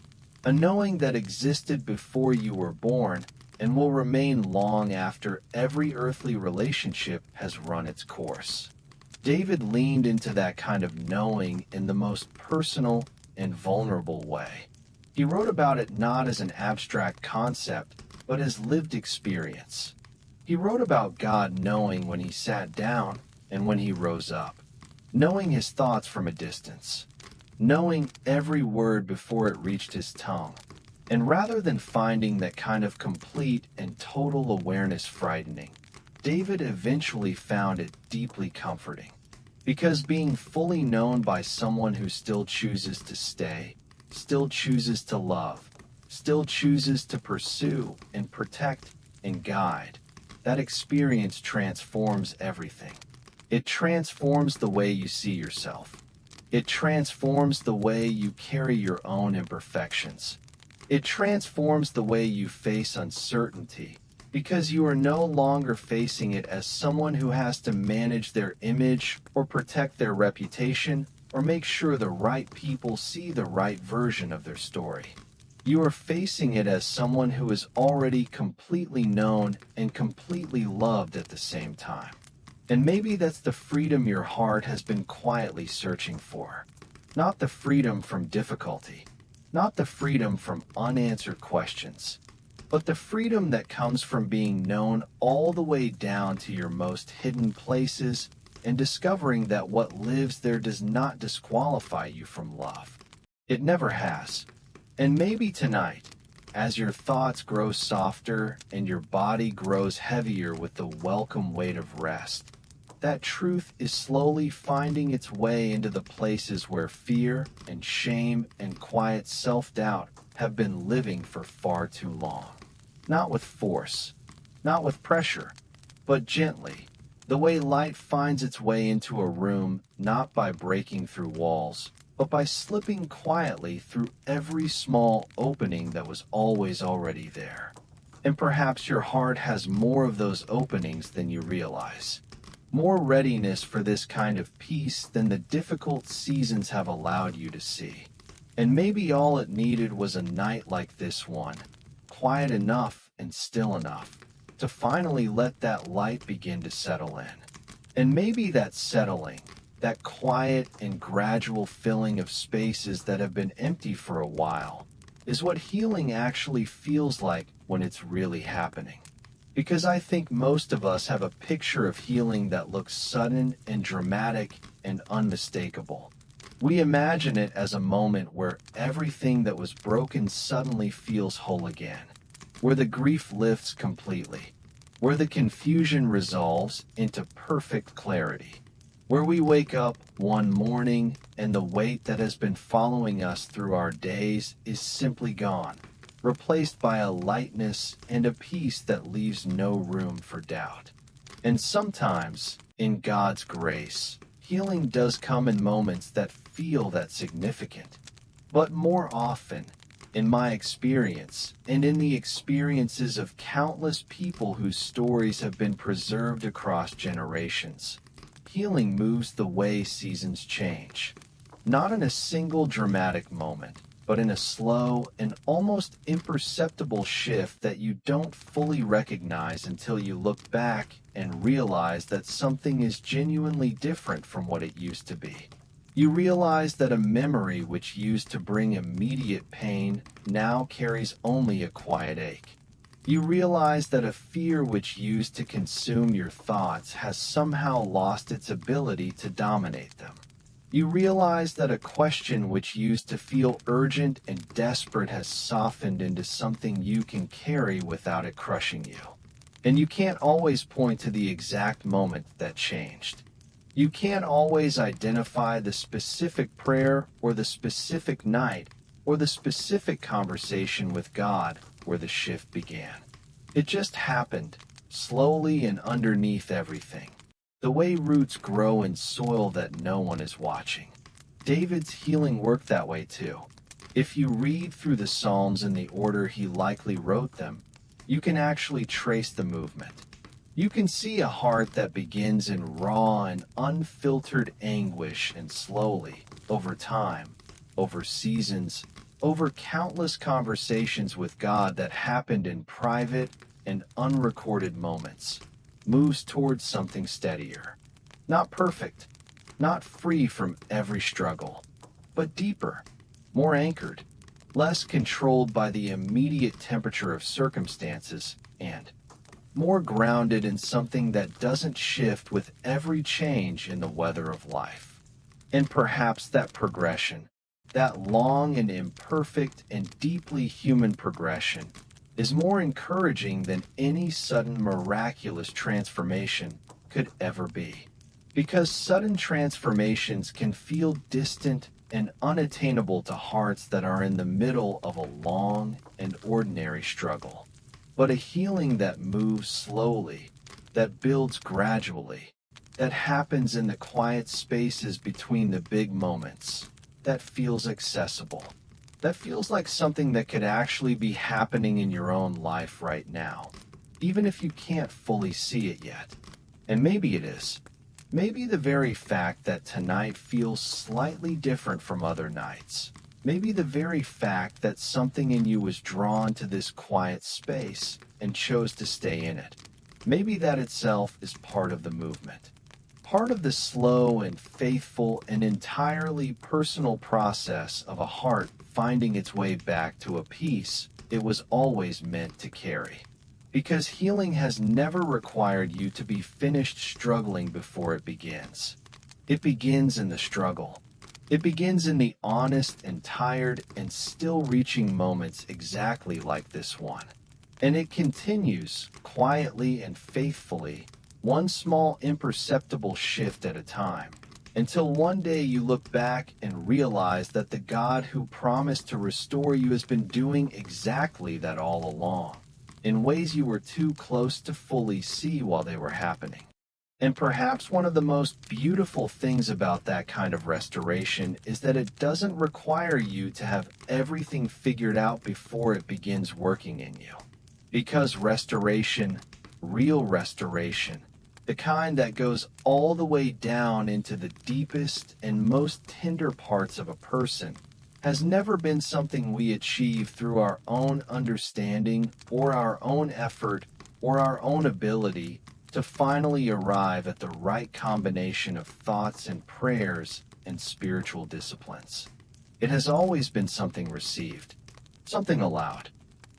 A knowing that existed before you were born and will remain long after every earthly relationship has run its course. David leaned into that kind of knowing in the most personal and vulnerable way. He wrote about it not as an abstract concept, but as lived experience. He wrote about God knowing when he sat down and when he rose up, knowing his thoughts from a distance, knowing every word before it reached his tongue. And rather than finding that kind of complete and total awareness frightening, David eventually found it deeply comforting. Because being fully known by someone who still chooses to stay, still chooses to love, still chooses to pursue and protect and guide, that experience transforms everything. It transforms the way you see yourself. It transforms the way you carry your own imperfections. It transforms the way you face uncertainty, because you are no longer facing it as someone who has to manage their image or protect their reputation or make sure the right people see the right version of their story. You are facing it as someone who is already completely known and completely loved at the same time. And maybe that's the freedom your heart has been quietly searching for. Not the freedom from difficulty, not the freedom from unanswered questions, but the freedom that comes from being known all the way down to your most hidden places and discovering that what lives there does not disqualify you from love. It never has. And maybe tonight, as your thoughts grow softer and your body grows heavier with the welcome weight of rest, that truth is slowly finding its way into the places where fear and shame and quiet self-doubt have been living for far too long. Not with force, not with pressure, but gently, the way light finds its way into a room, not by breaking through walls, but by slipping quietly through every small opening that was always already there. And perhaps your heart has more of those openings than you realize. More readiness for this kind of peace than the difficult seasons have allowed you to see. And maybe all it needed was a night like this one, quiet enough and still enough, to finally let that light begin to settle in. And maybe that settling, that quiet and gradual filling of spaces that have been empty for a while, is what healing actually feels like when it's really happening. Because I think most of us have a picture of healing that looks sudden and dramatic and unmistakable. We imagine it as a moment where everything that was broken suddenly feels whole again, where the grief lifts completely, where the confusion resolves into perfect clarity, where we wake up one morning and the weight that has been following us through our days is simply gone, replaced by a lightness and a peace that leaves no room for doubt. And sometimes, in God's grace, healing does come in moments that feel that significant. But more often, in my experience, and in the experiences of countless people whose stories have been preserved across generations, healing moves the way seasons change. Not in a single dramatic moment, but in a slow and almost imperceptible shift that you don't fully recognize until you look back and realize that something is genuinely different from what it used to be. You realize that a memory which used to bring immediate pain now carries only a quiet ache. You realize that a fear which used to consume your thoughts has somehow lost its ability to dominate them. You realize that a question which used to feel urgent and desperate has softened into something you can carry without it crushing you. And you can't always point to the exact moment that changed. You can't always identify the specific prayer or the specific night or the specific conversation with God where the shift began. It just happened, slowly and underneath everything, the way roots grow in soil that no one is watching. David's healing worked that way too. If you read through the Psalms in the order he likely wrote them, you can actually trace the movement. You can see a heart that begins in raw and unfiltered anguish and slowly, over time, over seasons, over countless conversations with God that happened in private and unrecorded moments, moves towards something steadier. Not perfect, not free from every struggle, but deeper, more anchored, less controlled by the immediate temperature of circumstances, and more grounded in something that doesn't shift with every change in the weather of life. And perhaps that progression, that long and imperfect and deeply human progression, is more encouraging than any sudden miraculous transformation could ever be. Because sudden transformations can feel distant and unattainable to hearts that are in the middle of a long and ordinary struggle. But a healing that moves slowly, that builds gradually, that happens in the quiet spaces between the big moments, that feels accessible, that feels like something that could actually be happening in your own life right now, even if you can't fully see it yet. And maybe it is. Maybe the very fact that tonight feels slightly different from other nights, maybe the very fact that something in you was drawn to this quiet space and chose to stay in it, maybe that itself is part of the movement. Part of the slow and faithful and entirely personal process of a heart finding its way back to a peace it was always meant to carry. Because healing has never required you to be finished struggling before it begins. It begins in the struggle. It begins in the honest and tired and still reaching moments exactly like this one. And it continues, quietly and faithfully, one small imperceptible shift at a time, until one day you look back and realize that the God who promised to restore you has been doing exactly that all along, in ways you were too close to fully see while they were happening. And perhaps one of the most beautiful things about that kind of restoration is that it doesn't require you to have everything figured out before it begins working in you. Because restoration, real restoration, the kind that goes all the way down into the deepest and most tender parts of a person, has never been something we achieve through our own understanding or our own effort or our own ability to finally arrive at the right combination of thoughts and prayers and spiritual disciplines. It has always been something received, something allowed,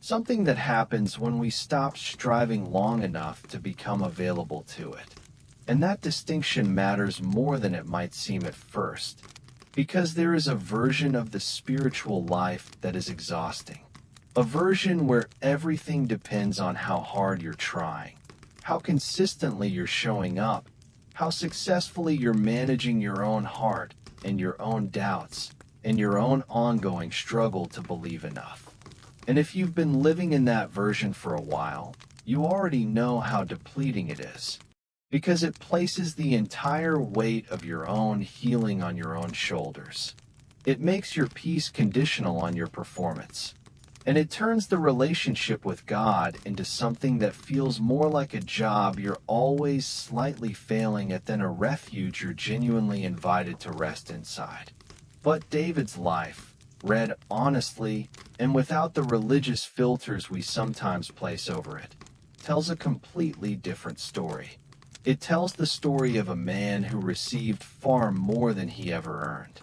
something that happens when we stop striving long enough to become available to it. And that distinction matters more than it might seem at first, because there is a version of the spiritual life that is exhausting, a version where everything depends on how hard you're trying, how consistently you're showing up, how successfully you're managing your own heart and your own doubts and your own ongoing struggle to believe enough. And if you've been living in that version for a while, you already know how depleting it is. because it places the entire weight of your own healing on your own shoulders. It makes your peace conditional on your performance. And it turns the relationship with God into something that feels more like a job you're always slightly failing at than a refuge you're genuinely invited to rest inside. But David's life, read honestly and without the religious filters we sometimes place over it, tells a completely different story. It tells the story of a man who received far more than he ever earned,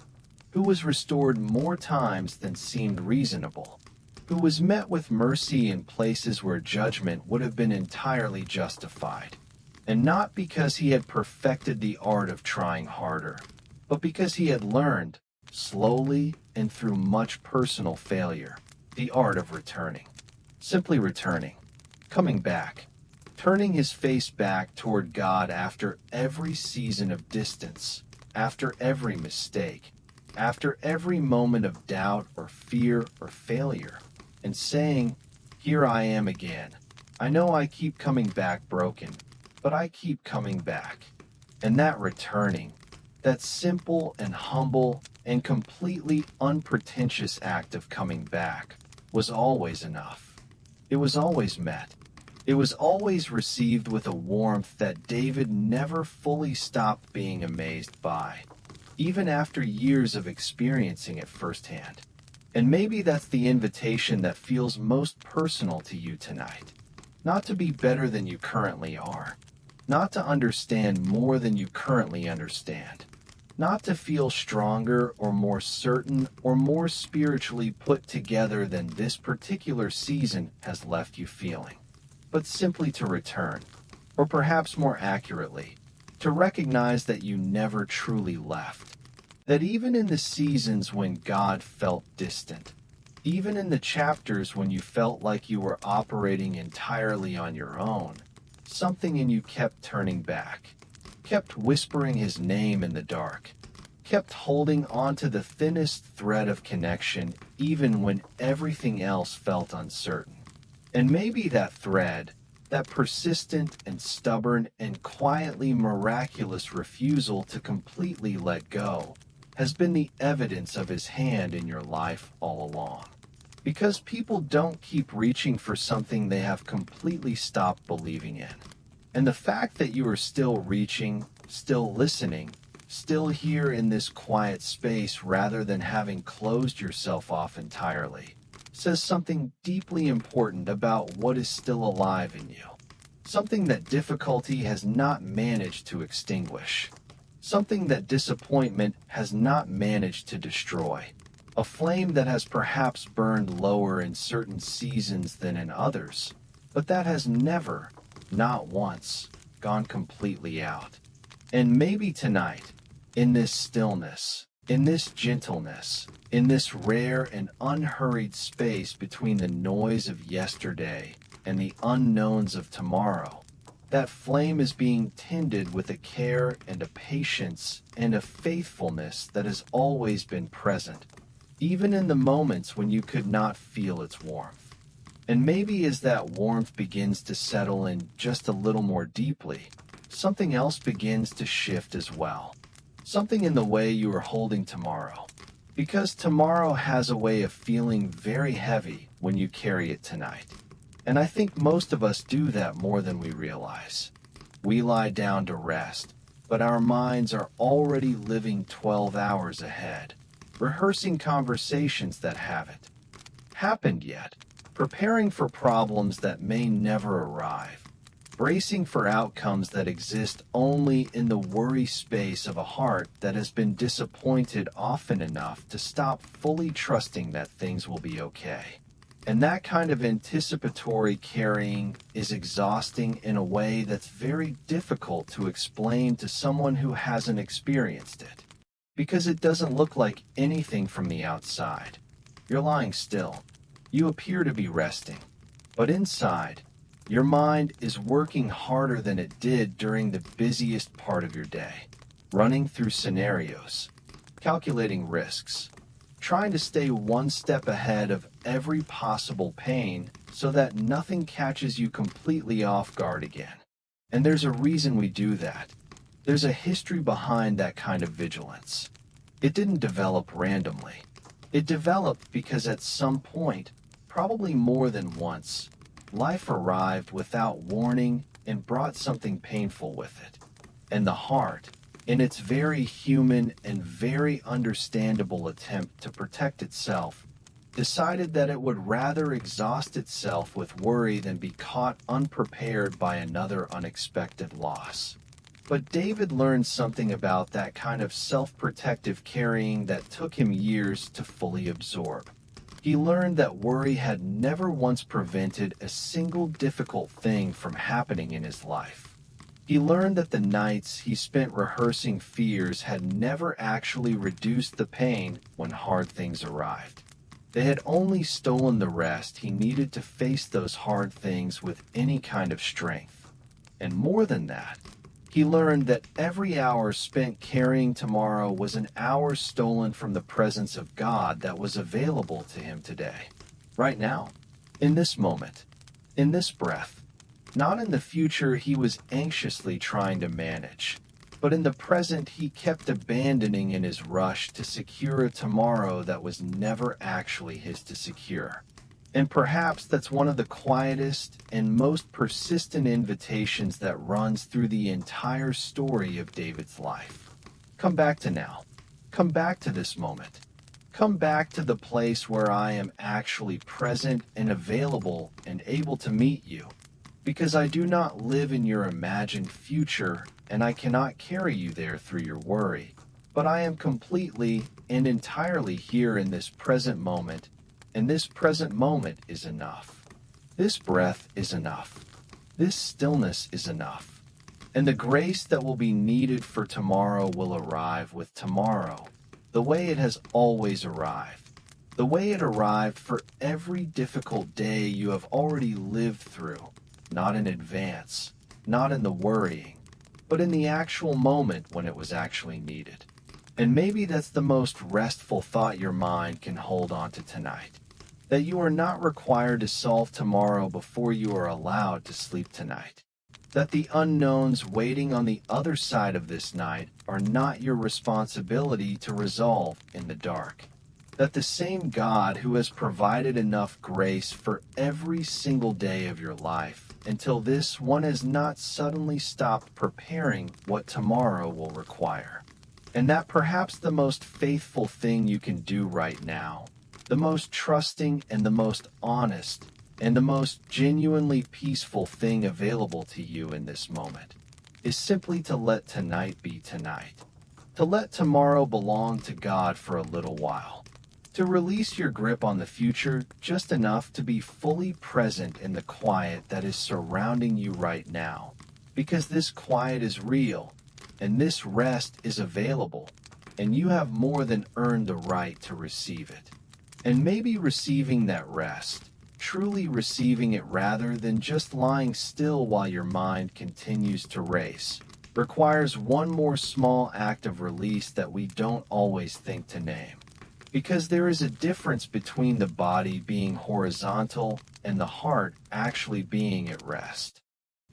who was restored more times than seemed reasonable, who was met with mercy in places where judgment would have been entirely justified, and not because he had perfected the art of trying harder, but because he had learned, slowly and through much personal failure, the art of returning. Simply returning, coming back, turning his face back toward God after every season of distance, after every mistake, after every moment of doubt or fear or failure, and saying, "Here I am again. I know I keep coming back broken, but I keep coming back." And that returning, that simple and humble and completely unpretentious act of coming back, was always enough. It was always met. It was always received with a warmth that David never fully stopped being amazed by, even after years of experiencing it firsthand. And maybe that's the invitation that feels most personal to you tonight. Not to be better than you currently are. Not to understand more than you currently understand. Not to feel stronger or more certain or more spiritually put together than this particular season has left you feeling. But simply to return, or perhaps more accurately, to recognize that you never truly left. That even in the seasons when God felt distant, even in the chapters when you felt like you were operating entirely on your own, something in you kept turning back, kept whispering his name in the dark, kept holding on to the thinnest thread of connection even when everything else felt uncertain. And maybe that thread, that persistent and stubborn and quietly miraculous refusal to completely let go, has been the evidence of his hand in your life all along. Because people don't keep reaching for something they have completely stopped believing in. And the fact that you are still reaching, still listening, still here in this quiet space rather than having closed yourself off entirely, says something deeply important about what is still alive in you. Something that difficulty has not managed to extinguish. Something that disappointment has not managed to destroy. A flame that has perhaps burned lower in certain seasons than in others, but that has never, not once, gone completely out. And maybe tonight, in this stillness, in this gentleness, in this rare and unhurried space between the noise of yesterday and the unknowns of tomorrow, that flame is being tended with a care and a patience and a faithfulness that has always been present, even in the moments when you could not feel its warmth. And maybe as that warmth begins to settle in just a little more deeply, something else begins to shift as well. Something in the way you are holding tomorrow. Because tomorrow has a way of feeling very heavy when you carry it tonight. And I think most of us do that more than we realize. We lie down to rest, but our minds are already living 12 hours ahead, rehearsing conversations that haven't happened yet, preparing for problems that may never arrive, bracing for outcomes that exist only in the worry space of a heart that has been disappointed often enough to stop fully trusting that things will be okay. And that kind of anticipatory carrying is exhausting in a way that's very difficult to explain to someone who hasn't experienced it. Because it doesn't look like anything from the outside. You're lying still. You appear to be resting. But inside, your mind is working harder than it did during the busiest part of your day. Running through scenarios, calculating risks, trying to stay one step ahead of every possible pain so that nothing catches you completely off guard again. And there's a reason we do that. There's a history behind that kind of vigilance. It didn't develop randomly. It developed because at some point, probably more than once, life arrived without warning and brought something painful with it. And the heart, in its very human and very understandable attempt to protect itself, decided that it would rather exhaust itself with worry than be caught unprepared by another unexpected loss. But David learned something about that kind of self-protective carrying that took him years to fully absorb. He learned that worry had never once prevented a single difficult thing from happening in his life. He learned that the nights he spent rehearsing fears had never actually reduced the pain when hard things arrived. They had only stolen the rest he needed to face those hard things with any kind of strength. And more than that, he learned that every hour spent carrying tomorrow was an hour stolen from the presence of God that was available to him today, right now, in this moment, in this breath, not in the future he was anxiously trying to manage, but in the present he kept abandoning in his rush to secure a tomorrow that was never actually his to secure. And perhaps that's one of the quietest and most persistent invitations that runs through the entire story of David's life. Come back to now. Come back to this moment. Come back to the place where I am actually present and available and able to meet you. Because I do not live in your imagined future and I cannot carry you there through your worry. But I am completely and entirely here in this present moment. And this present moment is enough. This breath is enough. This stillness is enough. And the grace that will be needed for tomorrow will arrive with tomorrow, the way it has always arrived, the way it arrived for every difficult day you have already lived through, not in advance, not in the worrying, but in the actual moment when it was actually needed. And maybe that's the most restful thought your mind can hold on to tonight. That you are not required to solve tomorrow before you are allowed to sleep tonight. That the unknowns waiting on the other side of this night are not your responsibility to resolve in the dark. That the same God who has provided enough grace for every single day of your life until this one has not suddenly stopped preparing what tomorrow will require. And that perhaps the most faithful thing you can do right now, the most trusting and the most honest and the most genuinely peaceful thing available to you in this moment, is simply to let tonight be tonight. To let tomorrow belong to God for a little while. To release your grip on the future just enough to be fully present in the quiet that is surrounding you right now. Because this quiet is real, and this rest is available, and you have more than earned the right to receive it. And maybe receiving that rest, truly receiving it rather than just lying still while your mind continues to race, requires one more small act of release that we don't always think to name. Because there is a difference between the body being horizontal and the heart actually being at rest.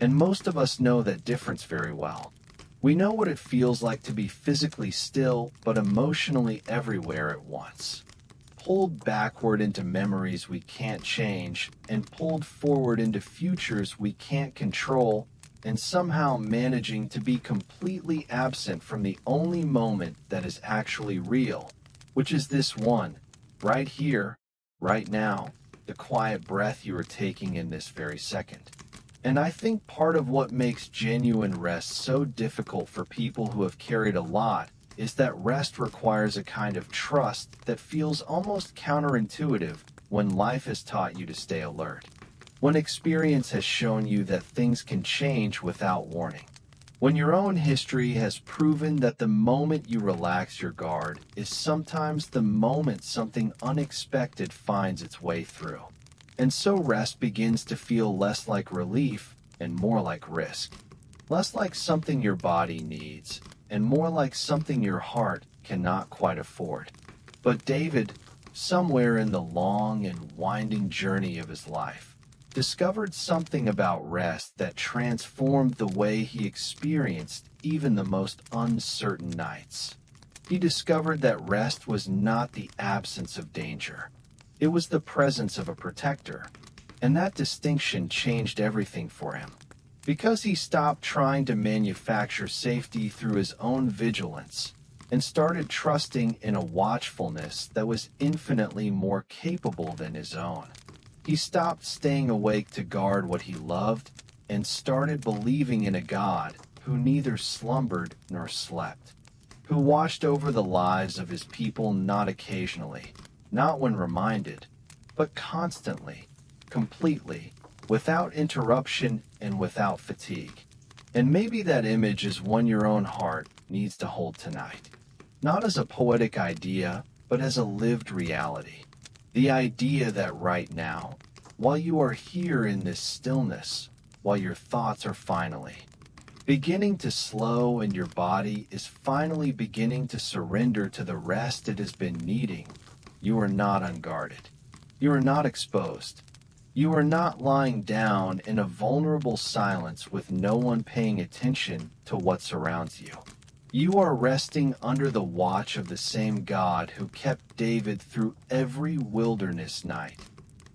And most of us know that difference very well. We know what it feels like to be physically still but emotionally everywhere at once. Pulled backward into memories we can't change, and pulled forward into futures we can't control, and somehow managing to be completely absent from the only moment that is actually real, which is this one, right here, right now, the quiet breath you are taking in this very second. And I think part of what makes genuine rest so difficult for people who have carried a lot is that rest requires a kind of trust that feels almost counterintuitive when life has taught you to stay alert. When experience has shown you that things can change without warning. When your own history has proven that the moment you relax your guard is sometimes the moment something unexpected finds its way through. And so rest begins to feel less like relief and more like risk. Less like something your body needs, and more like something your heart cannot quite afford. But David, somewhere in the long and winding journey of his life, discovered something about rest that transformed the way he experienced even the most uncertain nights. He discovered that rest was not the absence of danger. It was the presence of a protector, and that distinction changed everything for him. Because he stopped trying to manufacture safety through his own vigilance and started trusting in a watchfulness that was infinitely more capable than his own. He stopped staying awake to guard what he loved and started believing in a God who neither slumbered nor slept, who watched over the lives of his people not occasionally, not when reminded, but constantly, completely, without interruption and without fatigue. And maybe that image is one your own heart needs to hold tonight. Not as a poetic idea, but as a lived reality. The idea that right now, while you are here in this stillness, while your thoughts are finally beginning to slow and your body is finally beginning to surrender to the rest it has been needing, you are not unguarded. You are not exposed. You are not lying down in a vulnerable silence with no one paying attention to what surrounds you. You are resting under the watch of the same God who kept David through every wilderness night,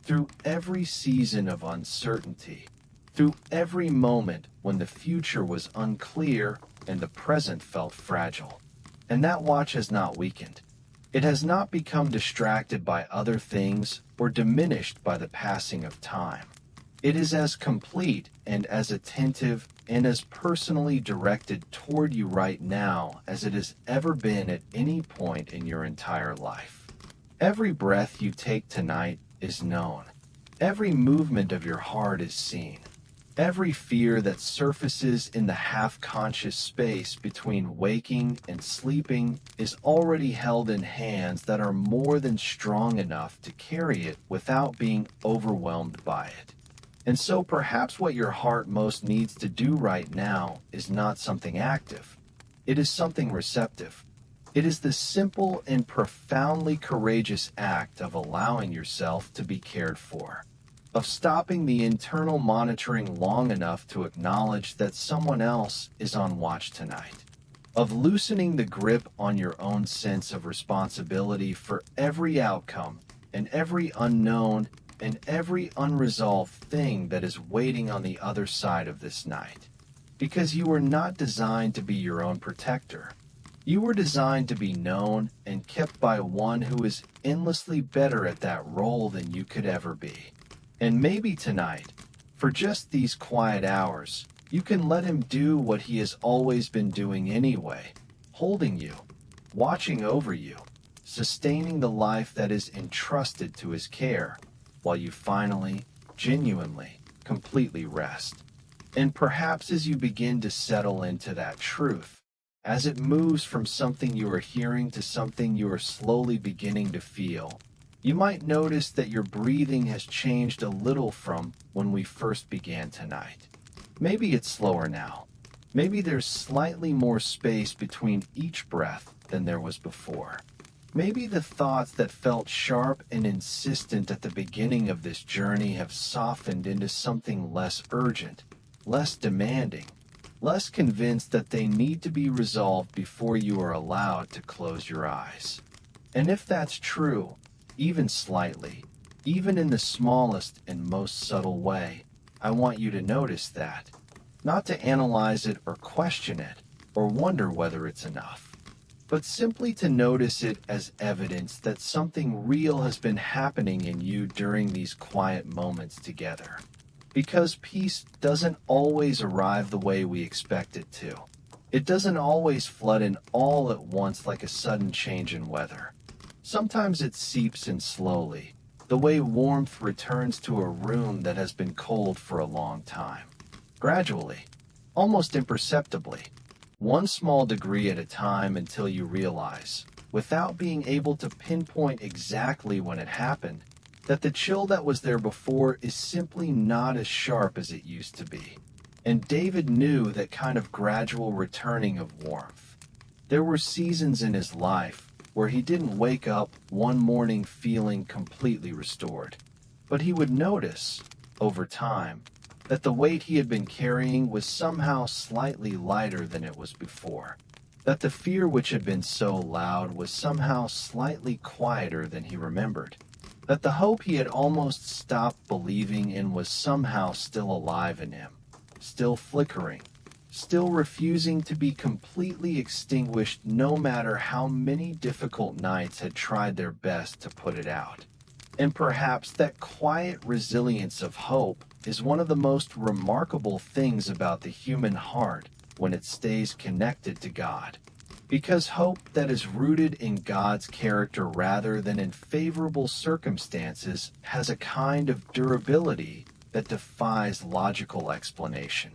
through every season of uncertainty, through every moment when the future was unclear and the present felt fragile. And that watch has not weakened. It has not become distracted by other things or diminished by the passing of time. It is as complete and as attentive and as personally directed toward you right now as it has ever been at any point in your entire life. Every breath you take tonight is known. Every movement of your heart is seen. Every fear that surfaces in the half-conscious space between waking and sleeping is already held in hands that are more than strong enough to carry it without being overwhelmed by it. And so perhaps what your heart most needs to do right now is not something active. It is something receptive. It is the simple and profoundly courageous act of allowing yourself to be cared for, of stopping the internal monitoring long enough to acknowledge that someone else is on watch tonight, of loosening the grip on your own sense of responsibility for every outcome and every unknown and every unresolved thing that is waiting on the other side of this night. Because you were not designed to be your own protector. You were designed to be known and kept by one who is endlessly better at that role than you could ever be. And maybe tonight, for just these quiet hours, you can let him do what he has always been doing anyway, holding you, watching over you, sustaining the life that is entrusted to his care, while you finally, genuinely, completely rest. And perhaps as you begin to settle into that truth, as it moves from something you are hearing to something you are slowly beginning to feel, you might notice that your breathing has changed a little from when we first began tonight. Maybe it's slower now. Maybe there's slightly more space between each breath than there was before. Maybe the thoughts that felt sharp and insistent at the beginning of this journey have softened into something less urgent, less demanding, less convinced that they need to be resolved before you are allowed to close your eyes. And if that's true, even slightly, even in the smallest and most subtle way, I want you to notice that, not to analyze it or question it or wonder whether it's enough, but simply to notice it as evidence that something real has been happening in you during these quiet moments together. Because peace doesn't always arrive the way we expect it to. It doesn't always flood in all at once like a sudden change in weather. Sometimes it seeps in slowly, the way warmth returns to a room that has been cold for a long time. Gradually, almost imperceptibly, one small degree at a time until you realize, without being able to pinpoint exactly when it happened, that the chill that was there before is simply not as sharp as it used to be. And David knew that kind of gradual returning of warmth. There were seasons in his life where he didn't wake up one morning feeling completely restored. But he would notice, over time, that the weight he had been carrying was somehow slightly lighter than it was before, that the fear which had been so loud was somehow slightly quieter than he remembered, that the hope he had almost stopped believing in was somehow still alive in him, still flickering, still refusing to be completely extinguished no matter how many difficult nights had tried their best to put it out. And perhaps that quiet resilience of hope is one of the most remarkable things about the human heart when it stays connected to God. Because hope that is rooted in God's character rather than in favorable circumstances has a kind of durability that defies logical explanation.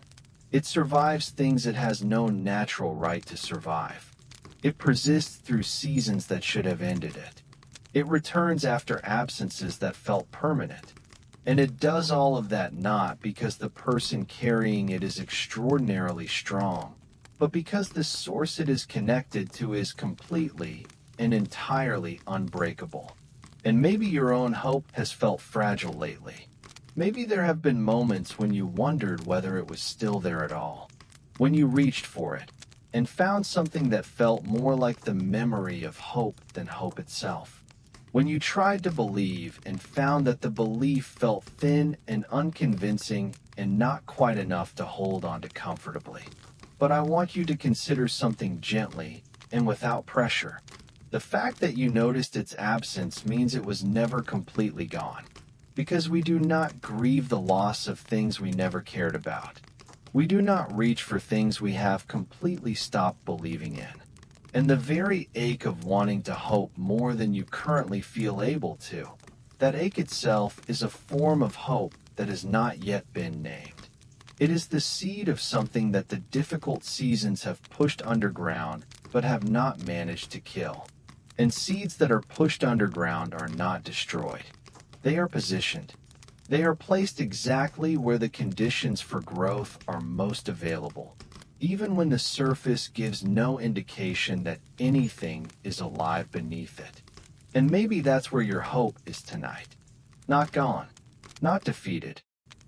It survives things it has no natural right to survive. It persists through seasons that should have ended it. It returns after absences that felt permanent. And it does all of that not because the person carrying it is extraordinarily strong, but because the source it is connected to is completely and entirely unbreakable. And maybe your own hope has felt fragile lately. Maybe there have been moments when you wondered whether it was still there at all, when you reached for it and found something that felt more like the memory of hope than hope itself. When you tried to believe and found that the belief felt thin and unconvincing and not quite enough to hold on to comfortably. But I want you to consider something gently and without pressure. The fact that you noticed its absence means it was never completely gone, because we do not grieve the loss of things we never cared about. We do not reach for things we have completely stopped believing in. And the very ache of wanting to hope more than you currently feel able to, that ache itself is a form of hope that has not yet been named. It is the seed of something that the difficult seasons have pushed underground but have not managed to kill. And seeds that are pushed underground are not destroyed. They are positioned. They are placed exactly where the conditions for growth are most available, even when the surface gives no indication that anything is alive beneath it. And maybe that's where your hope is tonight. Not gone, not defeated,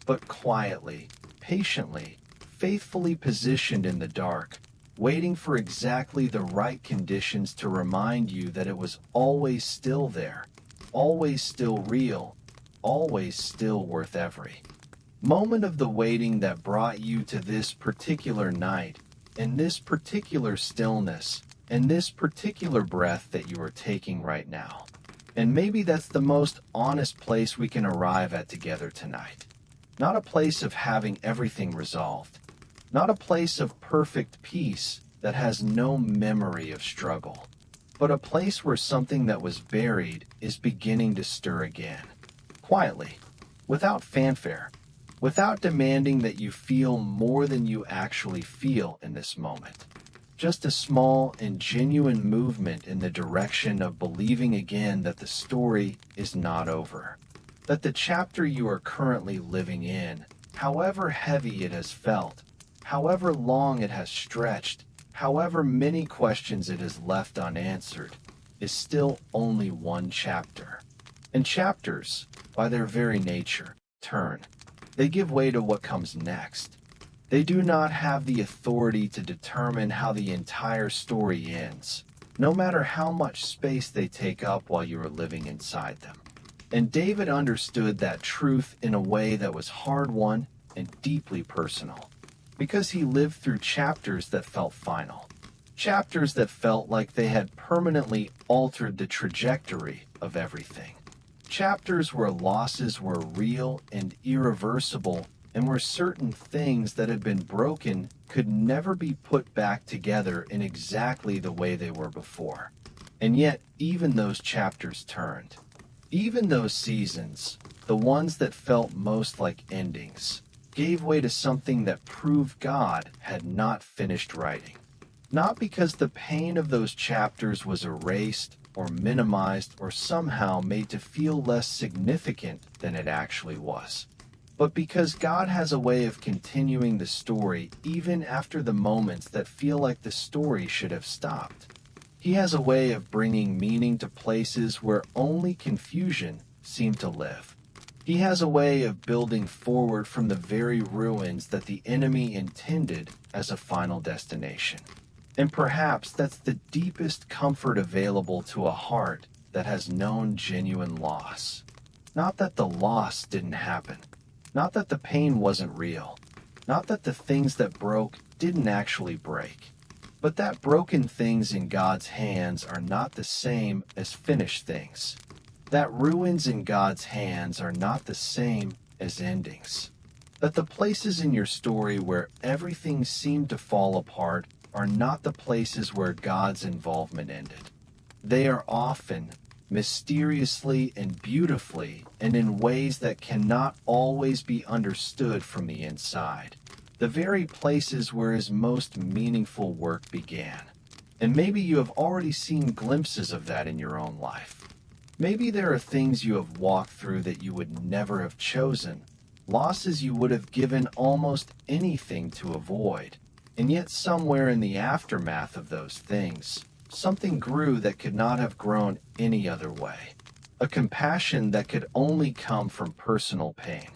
but quietly, patiently, faithfully positioned in the dark, waiting for exactly the right conditions to remind you that it was always still there, always still real, always still worth every moment of the waiting that brought you to this particular night, and this particular stillness, and this particular breath that you are taking right now. And maybe that's the most honest place we can arrive at together tonight. Not a place of having everything resolved. Not a place of perfect peace that has no memory of struggle. But a place where something that was buried is beginning to stir again. Quietly, without fanfare, without demanding that you feel more than you actually feel in this moment. Just a small and genuine movement in the direction of believing again that the story is not over. That the chapter you are currently living in, however heavy it has felt, however long it has stretched, however many questions it has left unanswered, is still only one chapter. And chapters, by their very nature, turn. They give way to what comes next. They do not have the authority to determine how the entire story ends, no matter how much space they take up while you are living inside them. And David understood that truth in a way that was hard-won and deeply personal, because he lived through chapters that felt final, chapters that felt like they had permanently altered the trajectory of everything. Chapters where losses were real and irreversible, and where certain things that had been broken could never be put back together in exactly the way they were before. And yet, even those chapters turned. Even those seasons, the ones that felt most like endings, gave way to something that proved God had not finished writing. Not because the pain of those chapters was erased or minimized or somehow made to feel less significant than it actually was, but because God has a way of continuing the story even after the moments that feel like the story should have stopped. He has a way of bringing meaning to places where only confusion seemed to live. He has a way of building forward from the very ruins that the enemy intended as a final destination. And perhaps that's the deepest comfort available to a heart that has known genuine loss. Not that the loss didn't happen, not that the pain wasn't real, not that the things that broke didn't actually break, but that broken things in God's hands are not the same as finished things. That ruins in God's hands are not the same as endings. That the places in your story where everything seemed to fall apart are not the places where God's involvement ended. They are often, mysteriously and beautifully, and in ways that cannot always be understood from the inside, the very places where his most meaningful work began. And maybe you have already seen glimpses of that in your own life. Maybe there are things you have walked through that you would never have chosen, losses you would have given almost anything to avoid, and yet somewhere in the aftermath of those things, something grew that could not have grown any other way. A compassion that could only come from personal pain.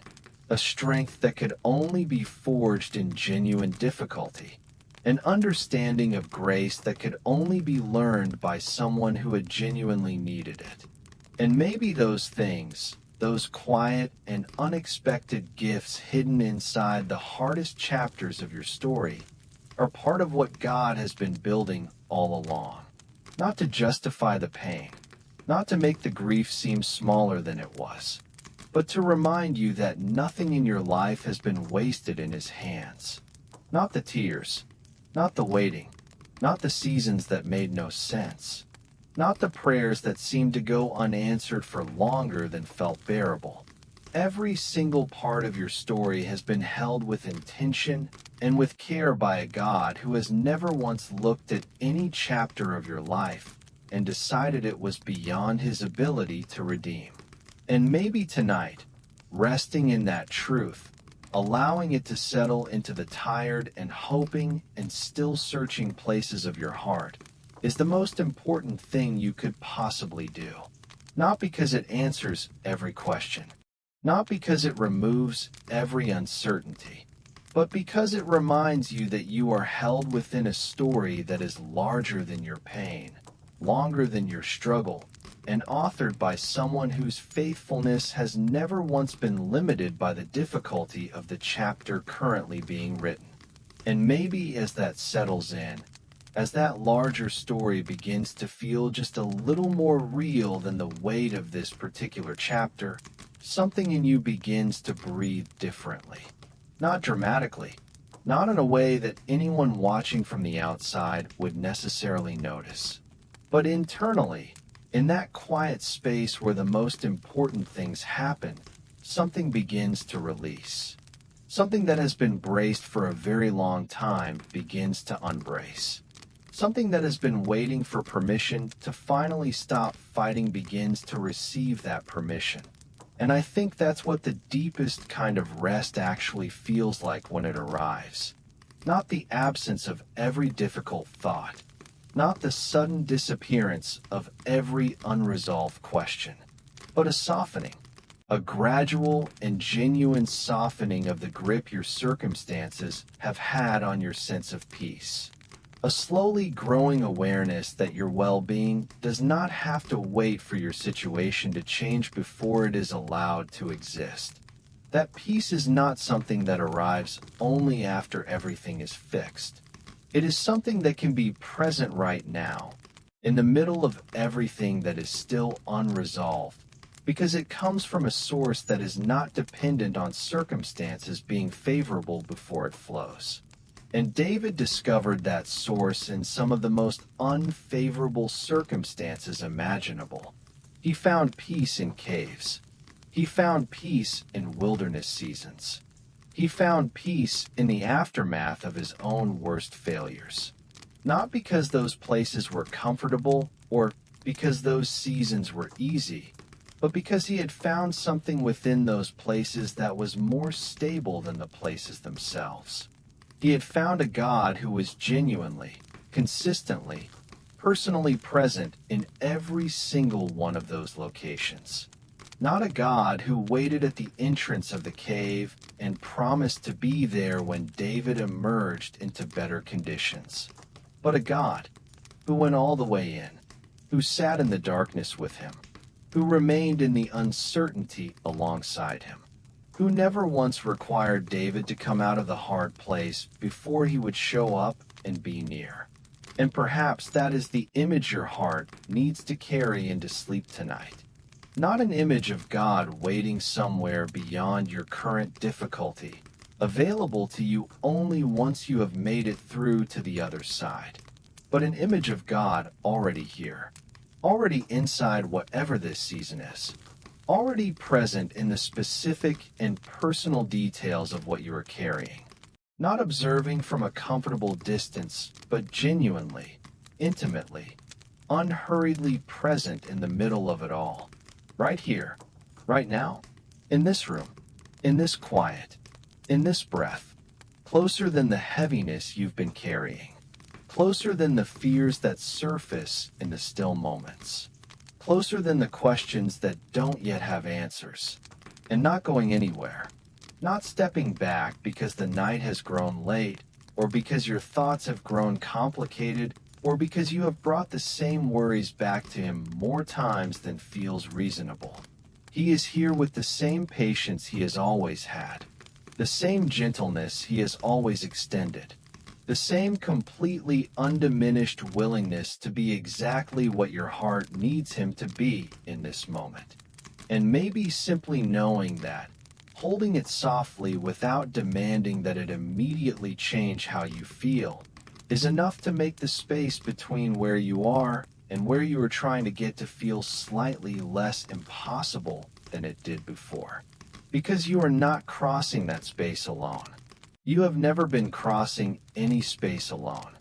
A strength that could only be forged in genuine difficulty. An understanding of grace that could only be learned by someone who had genuinely needed it. And maybe those things, those quiet and unexpected gifts hidden inside the hardest chapters of your story, are part of what God has been building all along. Not to justify the pain, not to make the grief seem smaller than it was, but to remind you that nothing in your life has been wasted in His hands. Not the tears, not the waiting, not the seasons that made no sense, not the prayers that seemed to go unanswered for longer than felt bearable. Every single part of your story has been held with intention and with care by a God who has never once looked at any chapter of your life and decided it was beyond His ability to redeem. And maybe tonight, resting in that truth, allowing it to settle into the tired and hoping and still searching places of your heart, is the most important thing you could possibly do. Not because it answers every question, not because it removes every uncertainty, but because it reminds you that you are held within a story that is larger than your pain, longer than your struggle, and authored by someone whose faithfulness has never once been limited by the difficulty of the chapter currently being written. And maybe as that settles in, as that larger story begins to feel just a little more real than the weight of this particular chapter, something in you begins to breathe differently. Not dramatically, not in a way that anyone watching from the outside would necessarily notice, but internally, in that quiet space where the most important things happen, something begins to release. Something that has been braced for a very long time begins to unbrace. Something that has been waiting for permission to finally stop fighting begins to receive that permission. And I think that's what the deepest kind of rest actually feels like when it arrives. Not the absence of every difficult thought, not the sudden disappearance of every unresolved question, but a softening, a gradual and genuine softening of the grip your circumstances have had on your sense of peace. A slowly growing awareness that your well-being does not have to wait for your situation to change before it is allowed to exist. That peace is not something that arrives only after everything is fixed. It is something that can be present right now, in the middle of everything that is still unresolved, because it comes from a source that is not dependent on circumstances being favorable before it flows. And David discovered that source in some of the most unfavorable circumstances imaginable. He found peace in caves. He found peace in wilderness seasons. He found peace in the aftermath of his own worst failures. Not because those places were comfortable or because those seasons were easy, but because he had found something within those places that was more stable than the places themselves. He had found a God who was genuinely, consistently, personally present in every single one of those locations. Not a God who waited at the entrance of the cave and promised to be there when David emerged into better conditions, but a God who went all the way in, who sat in the darkness with him, who remained in the uncertainty alongside him, who never once required David to come out of the hard place before he would show up and be near. And perhaps that is the image your heart needs to carry into sleep tonight. Not an image of God waiting somewhere beyond your current difficulty, available to you only once you have made it through to the other side, but an image of God already here, already inside whatever this season is, already present in the specific and personal details of what you are carrying. Not observing from a comfortable distance, but genuinely, intimately, unhurriedly present in the middle of it all. Right here, right now, in this room, in this quiet, in this breath, closer than the heaviness you've been carrying, closer than the fears that surface in the still moments, closer than the questions that don't yet have answers, and not going anywhere, not stepping back because the night has grown late, or because your thoughts have grown complicated, or because you have brought the same worries back to him more times than feels reasonable. He is here with the same patience he has always had, the same gentleness he has always extended, the same completely undiminished willingness to be exactly what your heart needs him to be in this moment. And maybe simply knowing that, holding it softly without demanding that it immediately change how you feel, is enough to make the space between where you are and where you are trying to get to feel slightly less impossible than it did before. Because you are not crossing that space alone. You have never been crossing any space alone.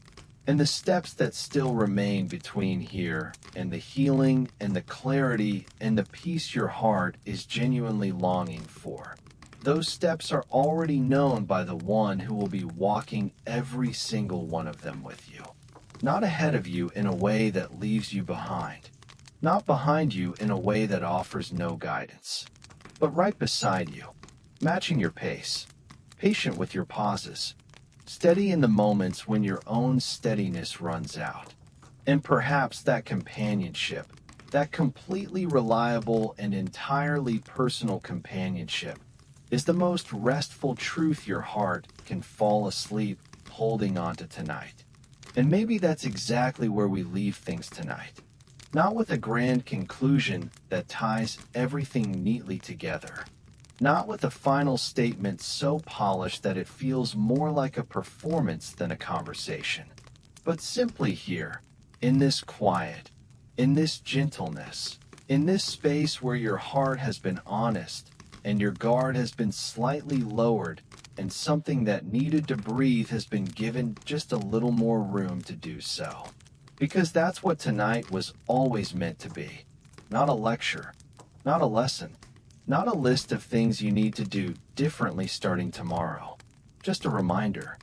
And the steps that still remain between here and the healing and the clarity and the peace your heart is genuinely longing for, those steps are already known by the one who will be walking every single one of them with you. Not ahead of you in a way that leaves you behind. Not behind you in a way that offers no guidance. But right beside you, matching your pace, patient with your pauses, steady in the moments when your own steadiness runs out. And perhaps that companionship, that completely reliable and entirely personal companionship, is the most restful truth your heart can fall asleep holding on to tonight. And maybe that's exactly where we leave things tonight. Not with a grand conclusion that ties everything neatly together. Not with a final statement so polished that it feels more like a performance than a conversation. But simply here, in this quiet, in this gentleness, in this space where your heart has been honest, and your guard has been slightly lowered, and something that needed to breathe has been given just a little more room to do so. Because that's what tonight was always meant to be. Not a lecture, not a lesson, not a list of things you need to do differently starting tomorrow. Just a reminder,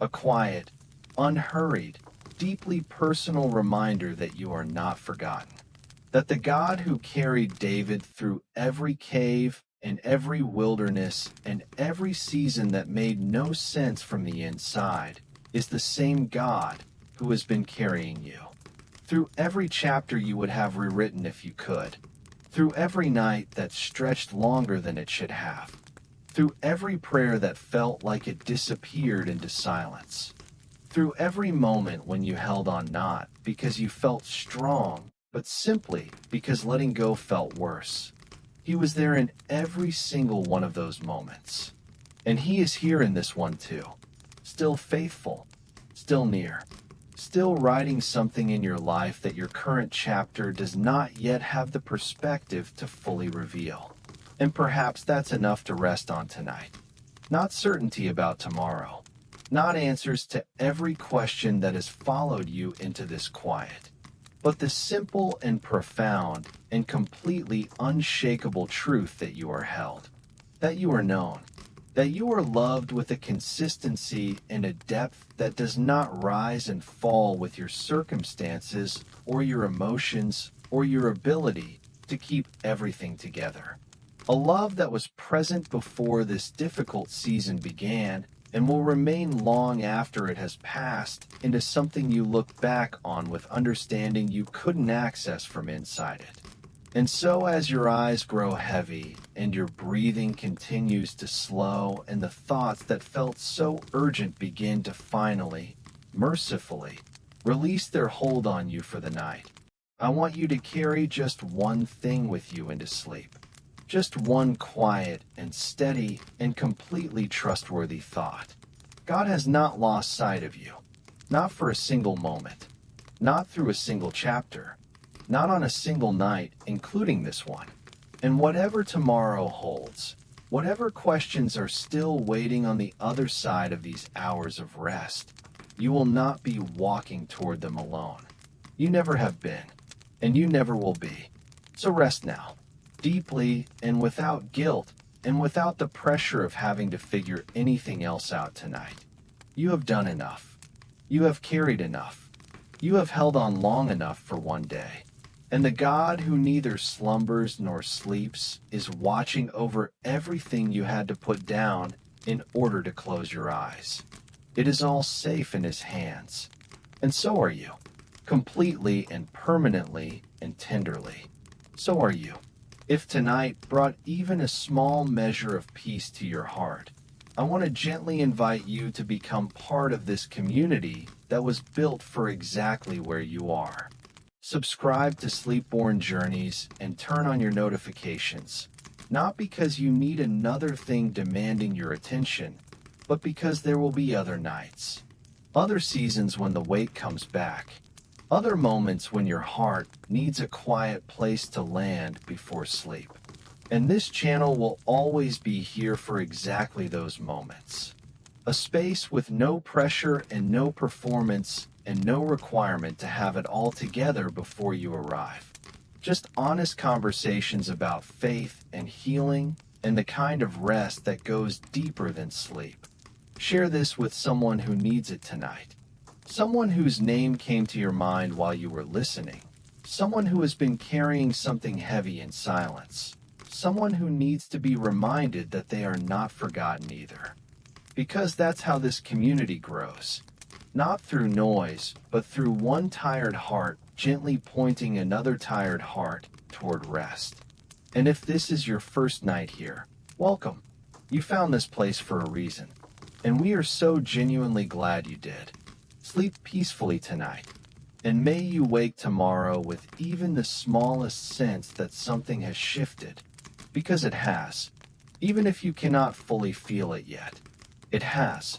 a quiet, unhurried, deeply personal reminder that you are not forgotten. That the God who carried David through every cave, in every wilderness, and every season that made no sense from the inside, is the same God who has been carrying you. Through every chapter you would have rewritten if you could. Through every night that stretched longer than it should have. Through every prayer that felt like it disappeared into silence. Through every moment when you held on not because you felt strong, but simply because letting go felt worse. He was there in every single one of those moments. And he is here in this one too. Still faithful, still near, still writing something in your life that your current chapter does not yet have the perspective to fully reveal. And perhaps that's enough to rest on tonight. Not certainty about tomorrow. Not answers to every question that has followed you into this quiet. But the simple and profound and completely unshakable truth that you are held, that you are known, that you are loved with a consistency and a depth that does not rise and fall with your circumstances or your emotions or your ability to keep everything together. A love that was present before this difficult season began and will remain long after it has passed into something you look back on with understanding you couldn't access from inside it. And so as your eyes grow heavy and your breathing continues to slow and the thoughts that felt so urgent begin to finally, mercifully, release their hold on you for the night, I want you to carry just one thing with you into sleep. Just one quiet and steady and completely trustworthy thought. God has not lost sight of you. Not for a single moment. Not through a single chapter. Not on a single night, including this one. And whatever tomorrow holds, whatever questions are still waiting on the other side of these hours of rest, you will not be walking toward them alone. You never have been, and you never will be. So rest now, deeply and without guilt, and without the pressure of having to figure anything else out tonight. You have done enough. You have carried enough. You have held on long enough for one day. And the God who neither slumbers nor sleeps is watching over everything you had to put down in order to close your eyes. It is all safe in his hands. And so are you, completely and permanently and tenderly. So are you. If tonight brought even a small measure of peace to your heart, I want to gently invite you to become part of this community that was built for exactly where you are. Subscribe to Sleepborne Journeys and turn on your notifications, not because you need another thing demanding your attention, but because there will be other nights, other seasons when the weight comes back, other moments when your heart needs a quiet place to land before sleep. And this channel will always be here for exactly those moments. A space with no pressure and no performance and no requirement to have it all together before you arrive. Just honest conversations about faith and healing and the kind of rest that goes deeper than sleep. Share this with someone who needs it tonight. Someone whose name came to your mind while you were listening. Someone who has been carrying something heavy in silence. Someone who needs to be reminded that they are not forgotten either. Because that's how this community grows. Not through noise, but through one tired heart gently pointing another tired heart toward rest. And if this is your first night here, welcome. You found this place for a reason. And we are so genuinely glad you did. Sleep peacefully tonight. And may you wake tomorrow with even the smallest sense that something has shifted. Because it has. Even if you cannot fully feel it yet. It has.